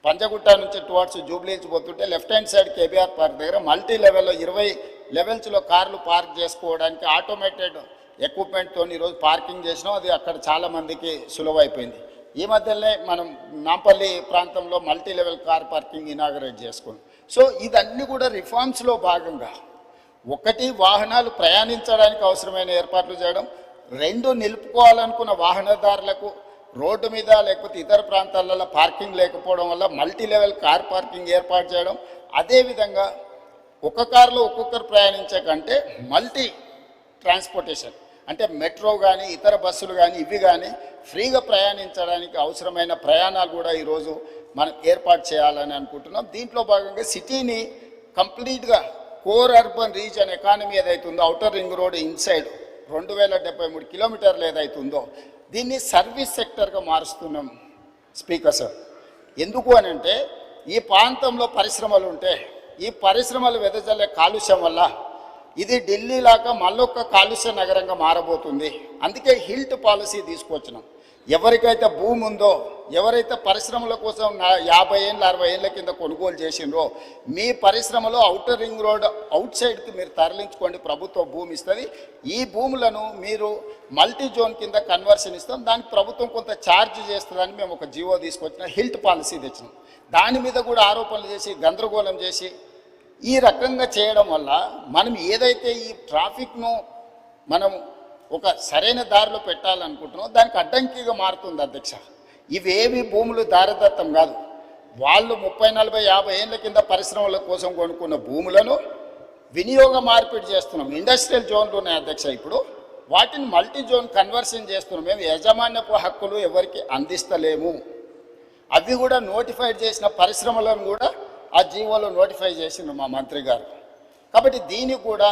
పంజగుట్ట నుంచి టువర్డ్స్ జూబ్లీహిల్స్ పోతుంటే left hand side KBR park దగ్గర మల్టీ లెవెల్లో 20 లెవెల్స్లో కార్లు పార్క్ చేసుకోవడానికి ఆటోమేటెడ్ ఎక్విప్మెంట్తో ఈరోజు పార్కింగ్ చేసినాం. అది అక్కడ చాలామందికి సులువైపోయింది. ఈ మధ్యనే మనం నాంపల్లి ప్రాంతంలో multi level car parking inaugurate చేసుకున్నాం. సో ఇదన్నీ కూడా రిఫార్మ్స్లో భాగంగా, ఒకటి వాహనాలు ప్రయాణించడానికి అవసరమైన ఏర్పాట్లు చేయడం, రెండు నిలుపుకోవాలనుకున్న వాహనదారులకు రోడ్డు మీద లేకపోతే ఇతర ప్రాంతాలలో పార్కింగ్ లేకపోవడం వల్ల మల్టీ లెవెల్ కార్ పార్కింగ్ ఏర్పాటు చేయడం, అదేవిధంగా ఒక కారులో ఒక్కొక్కరు ప్రయాణించే కంటే మల్టీ ట్రాన్స్పోర్టేషన్ అంటే మెట్రో కానీ ఇతర బస్సులు కానీ ఇవి కానీ ఫ్రీగా ప్రయాణించడానికి అవసరమైన ప్రయాణాలు కూడా ఈరోజు మనం ఏర్పాటు చేయాలని అనుకుంటున్నాం. దీంట్లో భాగంగా సిటీని కంప్లీట్గా కోర్ అర్బన్ రీజన్ ఎకానమీ ఏదైతుందో, ఔటర్ రింగ్ రోడ్ ఇన్సైడ్ 2073 కిలోమీటర్లు ఏదైతుందో దీన్ని సర్వీస్ సెక్టర్గా మారుస్తున్నాం స్పీకర్ సార్. ఎందుకు అని అంటే ఈ ప్రాంతంలో పరిశ్రమలు ఉంటే ఈ పరిశ్రమలు వెదజల్లే కాలుష్యం వల్ల ఇది ఢిల్లీ లాగా మళ్ళొక్క కాలుష్య నగరంగా మారబోతుంది. అందుకే హిల్ట్ పాలసీ తీసుకొచ్చినాం. ఎవరికైతే భూమి ఉందో, ఎవరైతే పరిశ్రమల కోసం 50 ఏళ్ళ 60 ఏళ్ళ కింద కొనుగోలు చేసిండ్రో, మీ పరిశ్రమలో ఔటర్ రింగ్ రోడ్ అవుట్ సైడ్కి మీరు తరలించుకోండి, ప్రభుత్వ భూమి ఇస్తుంది. ఈ భూములను మీరు మల్టీ జోన్ కింద కన్వర్షన్ ఇస్తాం, దానికి ప్రభుత్వం కొంత ఛార్జ్ చేస్తుందని మేము ఒక జీవో తీసుకొచ్చిన హిల్ట్ పాలసీ తెచ్చినాం. దాని మీద కూడా ఆరోపణలు చేసి గందరగోళం చేసి ఈ రకంగా చేయడం వల్ల మనం ఏదైతే ఈ ట్రాఫిక్ను మనం ఒక సరైన దారిలో పెట్టాలనుకుంటున్నాం దానికి అడ్డంకిగా మారుతుంది అధ్యక్ష. ఇవేవి భూములు దారదత్తం కాదు. వాళ్ళు 30, 40, 50 ఏళ్ళ కింద పరిశ్రమల కోసం కొనుక్కున్న భూములను వినియోగ మార్పిడి చేస్తున్నాం. ఇండస్ట్రియల్ జోన్లు ఉన్నాయి అధ్యక్ష, ఇప్పుడు వాటిని మల్టీ జోన్ కన్వర్షన్ చేస్తున్నాం. మేము యాజమాన్యపు హక్కులు ఎవరికి అందిస్తలేము. అవి కూడా నోటిఫైడ్ చేసిన పరిశ్రమలను కూడా ఆ జీవోలో నోటిఫై చేసిండ్రు మా మంత్రి గారు. కాబట్టి దీన్ని కూడా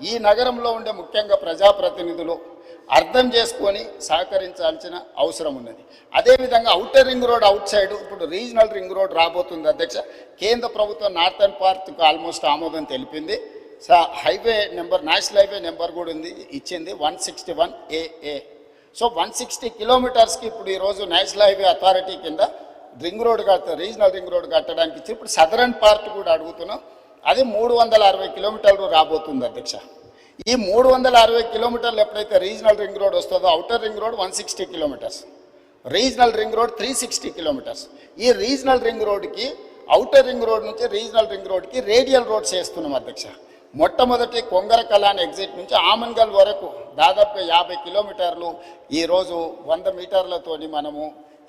ఈ నగరంలో ఉండే ముఖ్యంగా ప్రజాప్రతినిధులు అర్థం చేసుకొని సహకరించాల్సిన అవసరం ఉన్నది. అదేవిధంగా outer ring road out side ఇప్పుడు రీజనల్ రింగ్ రోడ్ రాబోతుంది అధ్యక్ష. కేంద్ర ప్రభుత్వం నార్థన్ పార్ట్కి ఆల్మోస్ట్ ఆమోదం తెలిపింది. Highway number, national highway number కూడా ఉంది, ఇచ్చింది 161AA. సో 160 కిలోమీటర్స్కి ఇప్పుడు ఈరోజు నేషనల్ హైవే అథారిటీ కింద ring road regional ring road కట్టడానికి ఇచ్చి ఇప్పుడు సదరన్ పార్ట్ కూడా అడుగుతున్నాం. అది 360 కిలోమీటర్లు రాబోతుంది అధ్యక్ష. ఈ 360 కిలోమీటర్లు ఎప్పుడైతే రీజనల్ రింగ్ రోడ్ వస్తుందో, outer ring road 160 kilometres, regional ring road 360 kilometres. ఈ రీజనల్ రింగ్ రోడ్కి అవుటర్ రింగ్ రోడ్ నుంచి రీజనల్ రింగ్ రోడ్కి రేడియల్ రోడ్స్ వేస్తున్నాం అధ్యక్ష. మొట్టమొదటి కొంగర కలాన్ ఎగ్జిట్ నుంచి ఆమన్గల్ వరకు దాదాపుగా 50 కిలోమీటర్లు ఈరోజు 100 మీటర్లతోని మనము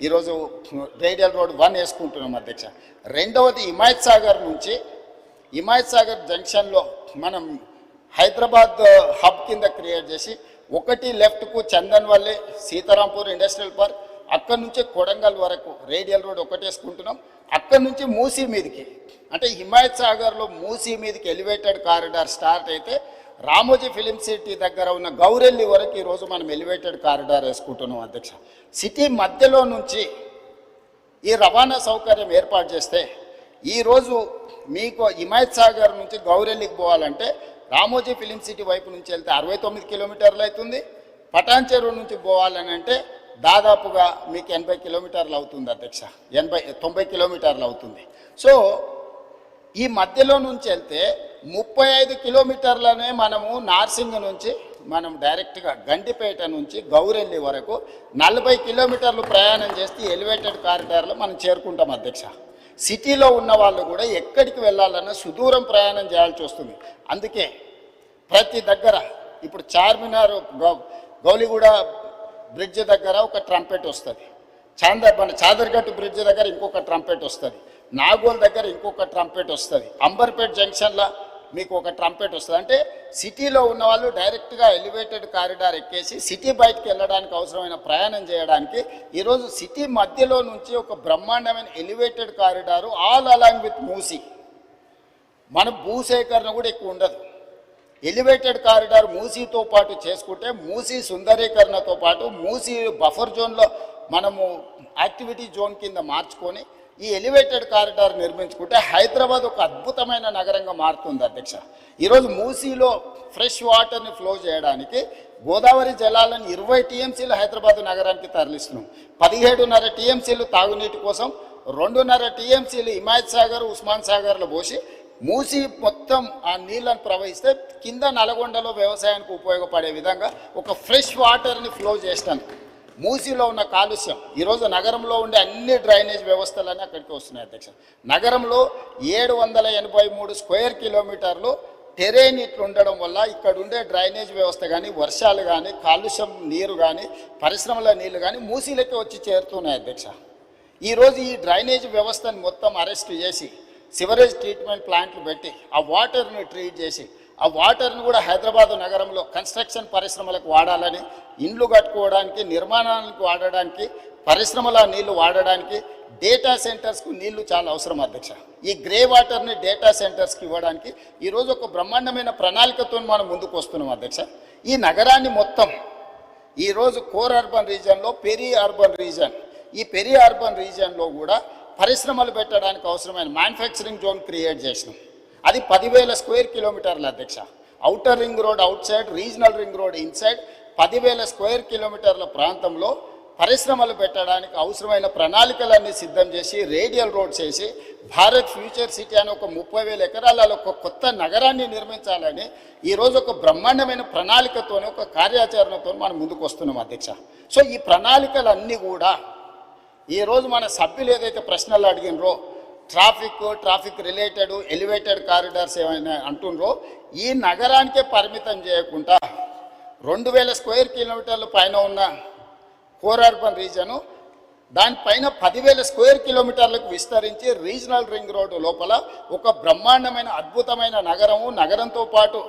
ఈరోజు రేడియల్ రోడ్ 1 వేసుకుంటున్నాం అధ్యక్ష. రెండవది హిమాయత్ సాగర్ నుంచి హిమాయత్ సాగర్ జంక్షన్లో మనం హైదరాబాద్ హబ్ కింద క్రియేట్ చేసి ఒకటి లెఫ్ట్కు చందన్వల్లి సీతారాంపూర్ ఇండస్ట్రియల్ పార్క్, అక్కడి నుంచి కొడంగల్ వరకు రేడియల్ రోడ్ ఒకటి వేసుకుంటున్నాం. అక్కడి నుంచి మూసీ మీదకి అంటే హిమాయత్ సాగర్లో మూసీ మీదకి ఎలివేటెడ్ కారిడార్ స్టార్ట్ అయితే రామోజీ ఫిలిం సిటీ దగ్గర ఉన్న గౌరెల్లి వరకు ఈరోజు మనం ఎలివేటెడ్ కారిడార్ వేసుకుంటున్నాం అధ్యక్ష. సిటీ మధ్యలో నుంచి ఈ రవాణా సౌకర్యం ఏర్పాటు చేస్తే ఈరోజు మీకు హిమాయత్ సాగర్ నుంచి గౌరెల్లికి పోవాలంటే రామోజీ ఫిలిం సిటీ వైపు నుంచి వెళ్తే 69 కిలోమీటర్లు అవుతుంది. పటాన్ చెరువు నుంచి పోవాలని అంటే దాదాపుగా మీకు 80 కిలోమీటర్లు అవుతుంది అధ్యక్ష, 90 కిలోమీటర్లు అవుతుంది. సో ఈ మధ్యలో నుంచి వెళ్తే 35 కిలోమీటర్లనే మనము నార్సింగ్ నుంచి మనం డైరెక్ట్గా గండిపేట నుంచి గౌరెల్లి వరకు 40 కిలోమీటర్లు ప్రయాణం చేస్తే ఎలివేటెడ్ కారిడార్లో మనం చేరుకుంటాం అధ్యక్ష. సిటీలో ఉన్న వాళ్ళు కూడా ఎక్కడికి వెళ్ళాలన్నా సుదూరం ప్రయాణం చేయాల్సి వస్తుంది. అందుకే ప్రతి దగ్గర ఇప్పుడు చార్మినార్ గౌలిగూడ బ్రిడ్జ్ దగ్గర ఒక ట్రంపెట్ వస్తుంది, చాదర్ఘట్ బ్రిడ్జ్ దగ్గర ఇంకొక ట్రంపెట్ వస్తుంది, నాగోల్ దగ్గర ఇంకొక ట్రంపెట్ వస్తుంది, అంబర్పేట్ జంక్షన్లో మీకు ఒక ట్రంపెట్ వస్తుంది. అంటే సిటీలో ఉన్న వాళ్ళు డైరెక్ట్గా ఎలివేటెడ్ కారిడార్ ఎక్కేసి సిటీ బయటకు వెళ్ళడానికి అవసరమైన ప్రయాణం చేయడానికి ఈరోజు సిటీ మధ్యలో నుంచి ఒక బ్రహ్మాండమైన elevated corridor all along with Musi. మన భూసేకరణ కూడా ఎక్కువ ఉండదు. ఎలివేటెడ్ కారిడార్ మూసీతో పాటు చేసుకుంటే మూసీ సుందరీకరణతో పాటు మూసీ బఫర్ జోన్లో మనము యాక్టివిటీ జోన్ కింద మార్చుకొని ఈ ఎలివేటెడ్ కారిడార్ నిర్మించుకుంటే హైదరాబాద్ ఒక అద్భుతమైన నగరంగా మారుతుంది అధ్యక్ష. ఈరోజు మూసీలో ఫ్రెష్ వాటర్ని ఫ్లో చేయడానికి గోదావరి జలాలను 20 టీఎంసీలు హైదరాబాద్ నగరానికి తరలిస్తున్నాం. 17.5 టీఎంసీలు తాగునీటి కోసం, 2.5 టీఎంసీలు హిమాయత్ సాగర్ ఉస్మాన్ సాగర్లో పోసి మూసి మొత్తం ఆ నీళ్ళను ప్రవహిస్తే కింద నల్గొండలో వ్యవసాయానికి ఉపయోగపడే విధంగా ఒక ఫ్రెష్ వాటర్ని ఫ్లో చేస్తాను. మూసీలో ఉన్న కాలుష్యం ఈరోజు నగరంలో ఉండే అన్ని డ్రైనేజ్ వ్యవస్థలన్నీ అక్కడికి వస్తున్నాయి అధ్యక్ష. నగరంలో 783 స్క్వేర్ కిలోమీటర్లు టెరేన్ ఇట్లు ఉండడం వల్ల ఇక్కడ ఉండే డ్రైనేజ్ వ్యవస్థ కానీ, వర్షాలు కానీ, కాలుష్యం నీరు కానీ, పరిశ్రమల నీళ్లు కానీ మూసీలకే వచ్చి చేరుతున్నాయి అధ్యక్ష. ఈరోజు ఈ డ్రైనేజ్ వ్యవస్థను మొత్తం అరెస్ట్ చేసి సివరేజ్ ట్రీట్మెంట్ ప్లాంట్లు పెట్టి ఆ వాటర్ని ట్రీట్ చేసి ఆ వాటర్ని కూడా హైదరాబాద్ నగరంలో కన్స్ట్రక్షన్ పరిశ్రమలకు వాడాలని, ఇండ్లు కట్టుకోవడానికి, నిర్మాణాలకు వాడడానికి, పరిశ్రమల నీళ్లు వాడడానికి, డేటా సెంటర్స్కు నీళ్లు చాలా అవసరం అధ్యక్ష. ఈ గ్రే వాటర్ని డేటా సెంటర్స్కి ఇవ్వడానికి ఈరోజు ఒక బ్రహ్మాండమైన ప్రణాళికతో మనం ముందుకు వస్తున్నాం అధ్యక్ష. ఈ నగరాన్ని మొత్తం ఈరోజు కోర్ అర్బన్ రీజియన్లో పెరి అర్బన్ రీజియన్, ఈ పెరి అర్బన్ రీజియన్లో కూడా పరిశ్రమలు పెట్టడానికి అవసరమైన మ్యానుఫ్యాక్చరింగ్ జోన్ క్రియేట్ చేసినాం. అది 10,000 స్క్వేర్ కిలోమీటర్ల అధ్యక్ష. Outer ring road out side, regional ring road inside 10,000 square కిలోమీటర్ల ప్రాంతంలో పరిశ్రమలు పెట్టడానికి అవసరమైన ప్రణాళికలన్నీ సిద్ధం చేసి రేడియల్ రోడ్స్ వేసి భారత్ ఫ్యూచర్ సిటీ అని ఒక 30,000 ఎకరాలలో ఒక కొత్త నగరాన్ని నిర్మించాలని ఈరోజు ఒక బ్రహ్మాండమైన ప్రణాళికతోనే ఒక కార్యాచరణతో మనం ముందుకు వస్తున్నాం అధ్యక్ష. సో ఈ ప్రణాళికలన్నీ కూడా ఈరోజు మన సభ్యులు ఏదైతే ప్రశ్నలు అడిగినరో ట్రాఫిక్ రిలేటెడ్ ఎలివేటెడ్ కారిడార్స్ ఏమైనా అంటుండ్రో ఈ నగరానికే పరిమితం చేయకుండా 2,000 స్క్వేర్ కిలోమీటర్ల పైన ఉన్న కోర్ అర్బన్ రీజను దానిపైన 10,000 స్క్వేర్ కిలోమీటర్లకు విస్తరించి రీజనల్ రింగ్ రోడ్డు లోపల ఒక బ్రహ్మాండమైన అద్భుతమైన నగరంతో పాటు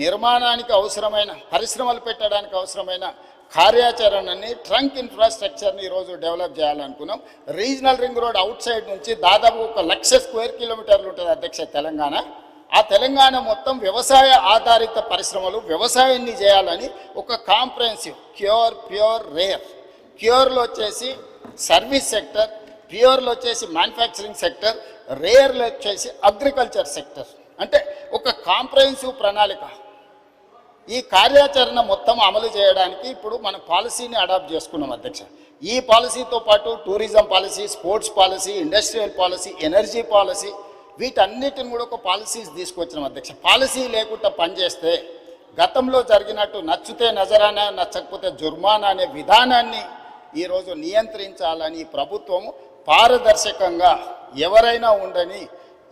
నిర్మాణానికి అవసరమైన పరిశ్రమలు పెట్టడానికి అవసరమైన కార్యాచరణని ట్రంక్ ఇన్ఫ్రాస్ట్రక్చర్ని ఈరోజు డెవలప్ చేయాలనుకున్నాం. Regional ring road outside నుంచి దాదాపు 1,00,000 స్క్వేర్ కిలోమీటర్లు ఉంటుంది అధ్యక్ష తెలంగాణ. ఆ తెలంగాణ మొత్తం వ్యవసాయ ఆధారిత పరిశ్రమలు వ్యవసాయాన్ని చేయాలని ఒక కాంప్రహెన్సివ్ ప్యూర్ రేర్, ప్యూర్లో వచ్చేసి సర్వీస్ సెక్టర్, ప్యూర్లో వచ్చేసి మ్యానుఫ్యాక్చరింగ్ సెక్టర్, రేర్లో వచ్చేసి అగ్రికల్చర్ సెక్టర్, అంటే ఒక కాంప్రహెన్సివ్ ప్రణాళిక. ఈ కార్యాచరణ మొత్తం అమలు చేయడానికి ఇప్పుడు మన పాలసీని అడాప్ట్ చేసుకున్నాం అధ్యక్ష. ఈ పాలసీతో పాటు tourism policy, sports policy, industrial policy, energy policy, వీటన్నిటిని కూడా ఒక పాలసీస్ తీసుకొచ్చినాం అధ్యక్ష. పాలసీ లేకుండా పనిచేస్తే గతంలో జరిగినట్టు నచ్చితే నజరానా, నచ్చకపోతే జుర్మానా అనే విధానాన్ని ఈరోజు నియంత్రించాలని ప్రభుత్వము పారదర్శకంగా ఎవరైనా ఉండని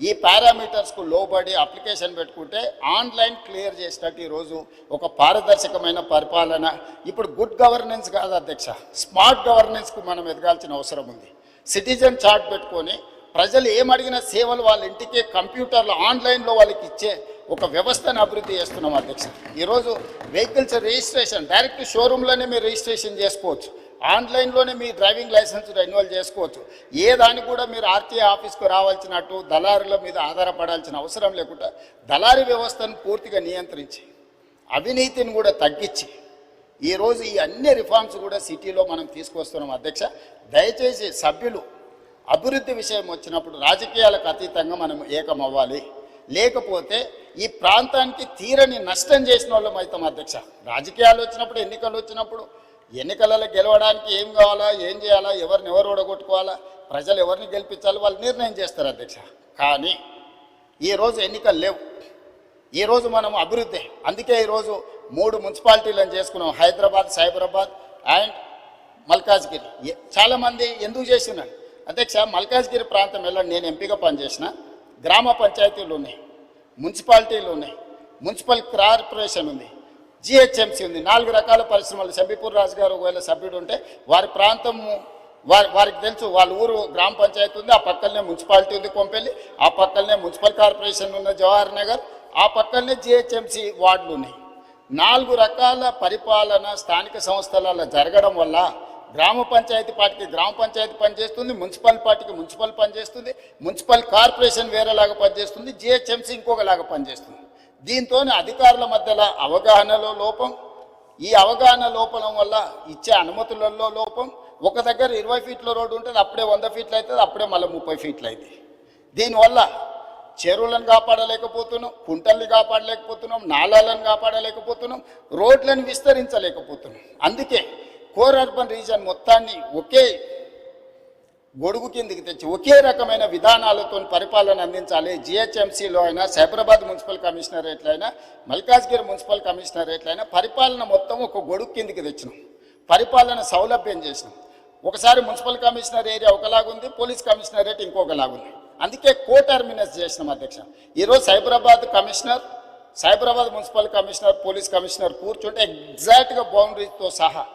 ఈ పారామీటర్స్కు లోబడి అప్లికేషన్ పెట్టుకుంటే ఆన్లైన్ క్లియర్ చేసినట్టు ఈరోజు ఒక పారదర్శకమైన పరిపాలన. ఇప్పుడు గుడ్ గవర్నెన్స్ కాదు అధ్యక్ష, స్మార్ట్ గవర్నెన్స్కు మనం ఎదగాల్సిన అవసరం ఉంది. సిటిజన్ చార్ట్ పెట్టుకొని ప్రజలు ఏమడిగిన సేవలు వాళ్ళ ఇంటికే కంప్యూటర్లో ఆన్లైన్లో వాళ్ళకి ఇచ్చే ఒక వ్యవస్థను అభివృద్ధి చేస్తున్నాం అధ్యక్ష. ఈరోజు వెహికల్స్ రిజిస్ట్రేషన్ డైరెక్ట్ షోరూంలోనే మీరు రిజిస్ట్రేషన్ చేసుకోవచ్చు, ఆన్లైన్లోనే మీ డ్రైవింగ్ లైసెన్స్ రెన్యువల్ చేసుకోవచ్చు. ఏ దానికి కూడా మీరు ఆర్టీఏ ఆఫీస్కు రావాల్సినట్టు దళారుల మీద ఆధారపడాల్సిన అవసరం లేకుండా దళారీ వ్యవస్థను పూర్తిగా నియంత్రించి అవినీతిని కూడా తగ్గించి ఈరోజు ఈ అన్ని రిఫార్మ్స్ కూడా సిటీలో మనం తీసుకొస్తున్నాం అధ్యక్ష. దయచేసి సభ్యులు అభివృద్ధి విషయం వచ్చినప్పుడు రాజకీయాలకు అతీతంగా మనం ఏకమవ్వాలి, లేకపోతే ఈ ప్రాంతానికి తీరని నష్టం చేసిన వాళ్ళం అవుతాం అధ్యక్ష. రాజకీయాలు వచ్చినప్పుడు, ఎన్నికలు వచ్చినప్పుడు ఎన్నికలలో గెలవడానికి ఏం కావాలా, ఏం చేయాలా, ఎవరిని ఎవరు ఓడగొట్టుకోవాలా, ప్రజలు ఎవరిని గెలిపించాలి వాళ్ళు నిర్ణయం చేస్తారు అధ్యక్ష. కానీ ఈరోజు ఎన్నికలు లేవు, ఈరోజు మనం అభివృద్ధి. అందుకే ఈరోజు 3 మున్సిపాలిటీలను చేసుకున్నాం, హైదరాబాద్, సైబరాబాద్ అండ్ మల్కాజ్గిరి. చాలామంది ఎందుకు చేసినాను అధ్యక్ష, మల్కాజ్గిరి ప్రాంతం వెళ్ళండి, నేను ఎంపీగా పనిచేసిన గ్రామ పంచాయతీలు ఉన్నాయి, మున్సిపాలిటీలు ఉన్నాయి, మున్సిపల్ కార్పొరేషన్ ఉంది, జిహెచ్ఎంసీ ఉంది, 4 రకాల పరిశ్రమలు. శంబీపూర్ రాజు గారు ఒకవేళ సభ్యుడు ఉంటే వారి ప్రాంతము వారికి తెలుసు, వాళ్ళ ఊరు గ్రామ పంచాయతీ ఉంది, ఆ పక్కనే మున్సిపాలిటీ ఉంది కొంపెల్లి, ఆ పక్కనే మున్సిపల్ కార్పొరేషన్ ఉన్న జవహర్ నగర్, ఆ పక్కనే జిహెచ్ఎంసీ వార్డులు ఉన్నాయి. 4 రకాల పరిపాలన స్థానిక సంస్థలలో జరగడం వల్ల గ్రామ పంచాయతీ పార్టీకి గ్రామ పంచాయతీ పనిచేస్తుంది, మున్సిపల్ పార్టీకి మున్సిపల్ పనిచేస్తుంది, మున్సిపల్ కార్పొరేషన్ వేరేలాగా పనిచేస్తుంది, జిహెచ్ఎంసీ ఇంకొకలాగా పనిచేస్తుంది. దీంతో అధికారుల మధ్యలో అవగాహనలో లోపం, ఈ అవగాహన లోపం వల్ల ఇచ్చే అనుమతులలో లోపం. ఒక దగ్గర 20 ఫీట్ల రోడ్డు ఉంటుంది, అప్పుడే 100 ఫీట్లు అవుతుంది, అప్పుడే మళ్ళీ 30 ఫీట్లు అవుతుంది. దీనివల్ల చెరువులను కాపాడలేకపోతున్నాం, కుంటల్ని కాపాడలేకపోతున్నాం, నాళాలను కాపాడలేకపోతున్నాం, రోడ్లను విస్తరించలేకపోతున్నాం. అందుకే కోర్ అర్బన్ రీజన్ మొత్తాన్ని ఒకే గొడుగు కిందికి తెచ్చి ఒకే రకమైన విధానాలతో పరిపాలన అందించాలి. జిహెచ్ఎంసీలో అయినా, సైబరాబాద్ మున్సిపల్ కమిషనరేట్లో అయినా, మల్కాజ్గిరి మున్సిపల్ కమిషనరేట్లో అయినా పరిపాలన మొత్తం ఒక గొడుగు కిందికి తెచ్చినాం, పరిపాలన సౌలభ్యం చేసినాం. ఒకసారి మున్సిపల్ కమిషనర్ ఏరియా ఒకలాగుంది, పోలీస్ కమిషనరేట్ ఇంకొకలాగుంది. అందుకే కోటర్మినస్ చేసినాం అధ్యక్ష. ఈరోజు Cyberabad commissioner, Cyberabad municipal commissioner, police commissioner కూర్చుంటే ఎగ్జాక్ట్గా బౌండరీతో సహా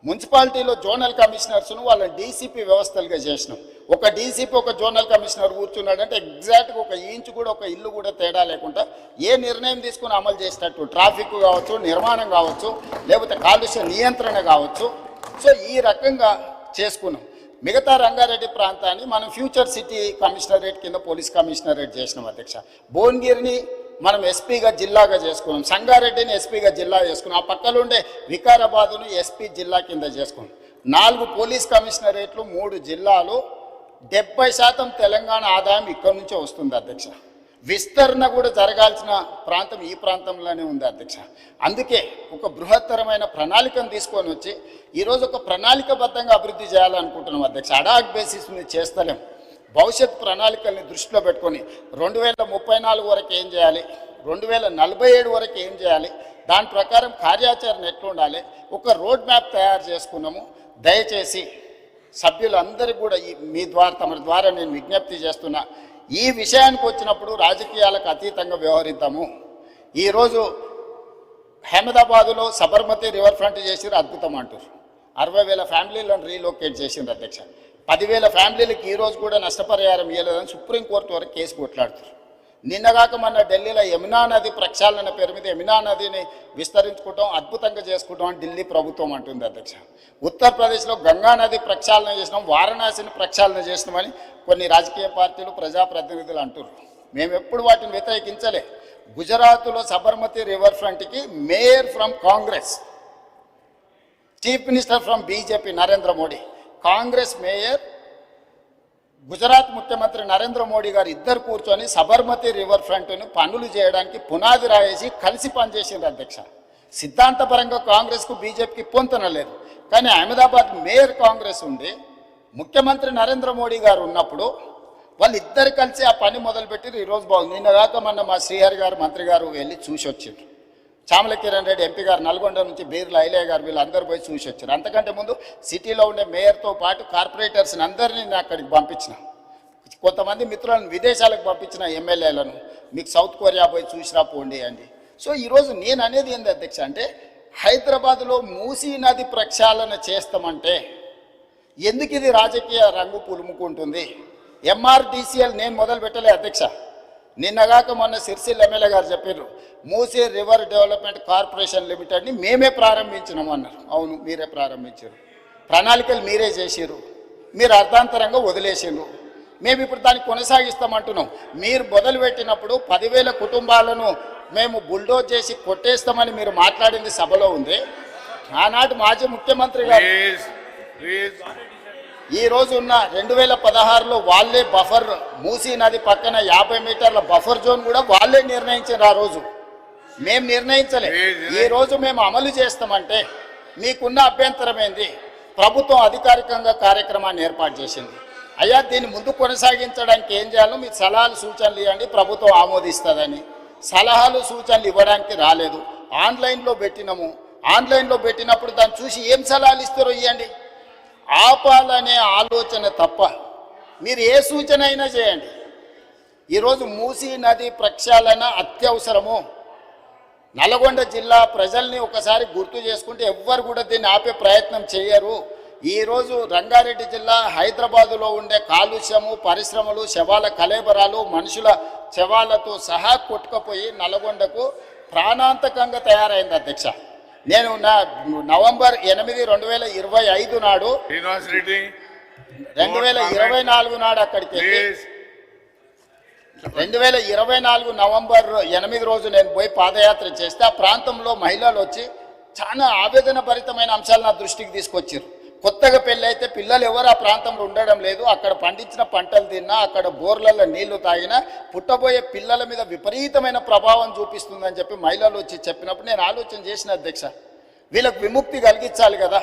మున్సిపాలిటీలో జోనల్ కమిషనర్స్ను వాళ్ళని డీసీపీ వ్యవస్థలుగా చేసినాం. ఒక డీసీపీ ఒక జోనల్ కమిషనర్ కూర్చున్నాడంటే ఎగ్జాక్ట్గా ఒక ఇంచు కూడా, ఒక ఇల్లు కూడా తేడా లేకుండా ఏ నిర్ణయం తీసుకుని అమలు చేసేటట్టు, ట్రాఫిక్ కావచ్చు, నిర్మాణం కావచ్చు, లేకపోతే కాలుష్య నియంత్రణ కావచ్చు. సో ఈ రకంగా చేసుకున్నాం. మిగతా రంగారెడ్డి ప్రాంతాన్ని మనం ఫ్యూచర్ సిటీ కమిషనరేట్ కింద పోలీస్ కమిషనరేట్ చేసినాం అధ్యక్ష. భువనగిరిని మనం ఎస్పీగా జిల్లాగా చేసుకున్నాం, సంగారెడ్డిని ఎస్పీగా జిల్లా చేసుకున్నాం, ఆ పక్కలుండే వికారాబాదును ఎస్పీ జిల్లా కింద చేసుకున్నాం. 4 పోలీస్ కమిషనరేట్లు, 3 జిల్లాలు, 70% తెలంగాణ ఆదాయం ఇక్కడి నుంచే వస్తుంది అధ్యక్ష. విస్తరణ కూడా జరగాల్సిన ప్రాంతం ఈ ప్రాంతంలోనే ఉంది అధ్యక్ష. అందుకే ఒక బృహత్తరమైన ప్రణాళికను తీసుకొని వచ్చి ఈరోజు ఒక ప్రణాళికబద్ధంగా అభివృద్ధి చేయాలనుకుంటున్నాం అధ్యక్ష. అడాక్ బేసిస్ మీద చేస్తలేం. భవిష్యత్ ప్రణాళికల్ని దృష్టిలో పెట్టుకొని 2034 వరకు ఏం చేయాలి, 2047 వరకు ఏం చేయాలి, దాని ప్రకారం కార్యాచరణ ఎట్లుండాలి, ఒక రోడ్ మ్యాప్ తయారు చేసుకున్నాము. దయచేసి సభ్యులందరికీ కూడా మీ ద్వారా, తమ ద్వారా నేను విజ్ఞప్తి చేస్తున్నా, ఈ విషయానికి వచ్చినప్పుడు రాజకీయాలకు అతీతంగా వ్యవహరిద్దాము. ఈరోజు అహ్మదాబాదులో సబర్మతి రివర్ ఫ్రంట్ చేసిరు, అద్భుతం అంటారు. 60,000 ఫ్యామిలీలను రీలొకేట్ చేసింది అధ్యక్ష. 10,000 ఫ్యామిలీలకు ఈరోజు కూడా నష్టపరిహారం ఇవ్వలేదని సుప్రీంకోర్టు వరకు కేసు కొట్లాడుతారు. నిన్నగాక మొన్న ఢిల్లీలో యమునా నది ప్రక్షాళన పేరు మీద యమునా నదిని విస్తరించుకుంటాం, అద్భుతంగా చేసుకుంటాం అని ఢిల్లీ ప్రభుత్వం అంటుంది అధ్యక్ష. ఉత్తరప్రదేశ్లో గంగా నది ప్రక్షాళన చేసినాం, వారణాసిని ప్రక్షాళన చేసినామని కొన్ని రాజకీయ పార్టీలు, ప్రజాప్రతినిధులు అంటున్నారు. మేము ఎప్పుడు వాటిని వ్యతిరేకించలే. గుజరాత్లో సబర్మతి రివర్ ఫ్రంట్కి mayor from Congress, chief minister from BJP Narendra Modi, Congress mayor, Gujarat ముఖ్యమంత్రి నరేంద్ర మోడీ గారు ఇద్దరు కూర్చొని సబర్మతి రివర్ ఫ్రంట్ను పనులు చేయడానికి పునాది రాయేసి కలిసి పనిచేసింది అధ్యక్ష. సిద్ధాంతపరంగా కాంగ్రెస్కు బీజేపీకి పొంతన లేదు, కానీ అహ్మదాబాద్ మేయర్ కాంగ్రెస్ ఉండి ముఖ్యమంత్రి నరేంద్ర మోడీ గారు ఉన్నప్పుడు వాళ్ళిద్దరు కలిసి ఆ పని మొదలుపెట్టి ఈరోజు బాగుంది. నిన్న కాక మొన్న మా శ్రీహరి గారు మంత్రి గారు వెళ్ళి చూసి వచ్చిండ్రు. చామల కిరణ్ రెడ్డి ఎంపీ గారు నల్గొండ నుంచి బీర్ల ఐలయ్య గారు వీళ్ళందరూ పోయి చూసి వచ్చారు. అంతకంటే ముందు సిటీలో ఉండే మేయర్తో పాటు కార్పొరేటర్స్ని అందరినీ నేను అక్కడికి పంపించిన, కొంతమంది మిత్రులను విదేశాలకు పంపించిన ఎమ్మెల్యేలను, మీకు సౌత్ కొరియా పోయి చూసిరా పోండి అండి. సో ఈరోజు నేను అనేది ఏంది అధ్యక్ష అంటే, హైదరాబాద్లో మూసీ నది ప్రక్షాళన చేస్తామంటే ఎందుకు ఇది రాజకీయ రంగు పులుముకుంటుంది? ఎంఆర్డీసీఎల్ నేను మొదలు పెట్టలే అధ్యక్ష. నిన్నగాక మొన్న సిరిసిల్ల ఎమ్మెల్యే గారు చెప్పారు, మూసీ రివర్ డెవలప్మెంట్ కార్పొరేషన్ లిమిటెడ్ని మేమే ప్రారంభించినాము అన్నారు. అవును, మీరే ప్రారంభించారు, ప్రణాళికలు మీరే చేసారు, మీరు అర్థాంతరంగా వదిలేసారు. మేము ఇప్పుడు దాన్ని కొనసాగిస్తామంటున్నాం. మీరు మొదలుపెట్టినప్పుడు 10,000 కుటుంబాలను మేము బుల్డోజ్ చేసి కొట్టేస్తామని మీరు మాట్లాడింది సభలో ఉంది. ఆనాటి మాజీ ముఖ్యమంత్రి గారు ఈ రోజు ఉన్న 2016లో వాళ్ళే బఫర్, మూసీ నది పక్కన 50 మీటర్ల బఫర్ జోన్ కూడా వాళ్ళే నిర్ణయించారు. ఆ రోజు మేము నిర్ణయించలే. ఈ రోజు మేము అమలు చేస్తామంటే మీకున్న అభ్యంతరం ఏంది? ప్రభుత్వం అధికారికంగా కార్యక్రమాన్ని ఏర్పాటు చేసింది. అయ్యా, దీన్ని ముందు కొనసాగించడానికి ఏం చేయాలో మీరు సలహాలు సూచనలు ఇవ్వండి, ప్రభుత్వం ఆమోదిస్తుందని. సలహాలు సూచనలు ఇవ్వడానికి రాలేదు. ఆన్లైన్లో పెట్టినాము. ఆన్లైన్లో పెట్టినప్పుడు దాన్ని చూసి ఏం సలహాలు ఇస్తారో ఇవ్వండి. ఆపాలనే ఆలోచన తప్ప మీరు ఏ సూచన అయినా చేయండి. ఈరోజు మూసీ నది ప్రక్షాళన అత్యవసరము. నల్గొండ జిల్లా ప్రజల్ని ఒకసారి గుర్తు చేసుకుంటే ఎవ్వరు కూడా దీన్ని ఆపే ప్రయత్నం చేయరు. ఈరోజు రంగారెడ్డి జిల్లా హైదరాబాదులో ఉండే కాలుష్యము, పరిశ్రమలు, శవాల కలేబరాలు, మనుషుల శవాలతో సహా కొట్టుకుపోయి నల్గొండకు ప్రాణాంతకంగా తయారైంది అధ్యక్ష. నేను నవంబర్ 8, 2025 నాడు 2024 నాడు అక్కడికి వెళ్ళి 2024 నవంబర్ 8 రోజు నేను పోయి పాదయాత్ర చేస్తే ఆ ప్రాంతంలో మహిళలు వచ్చి చాలా ఆవేదన భరితమైన అంశాలు నా దృష్టికి తీసుకొచ్చారు. కొత్తగా పెళ్ళి అయితే పిల్లలు ఎవరు ఆ ప్రాంతంలో ఉండడం లేదు, అక్కడ పండించిన పంటలు తిన్నా, అక్కడ బోర్లలో నీళ్లు తాగినా పుట్టబోయే పిల్లల మీద విపరీతమైన ప్రభావం చూపిస్తుందని చెప్పి మహిళలు వచ్చి చెప్పినప్పుడు నేను ఆలోచన చేసిన అధ్యక్ష, వీళ్ళకు విముక్తి కలిగించాలి కదా,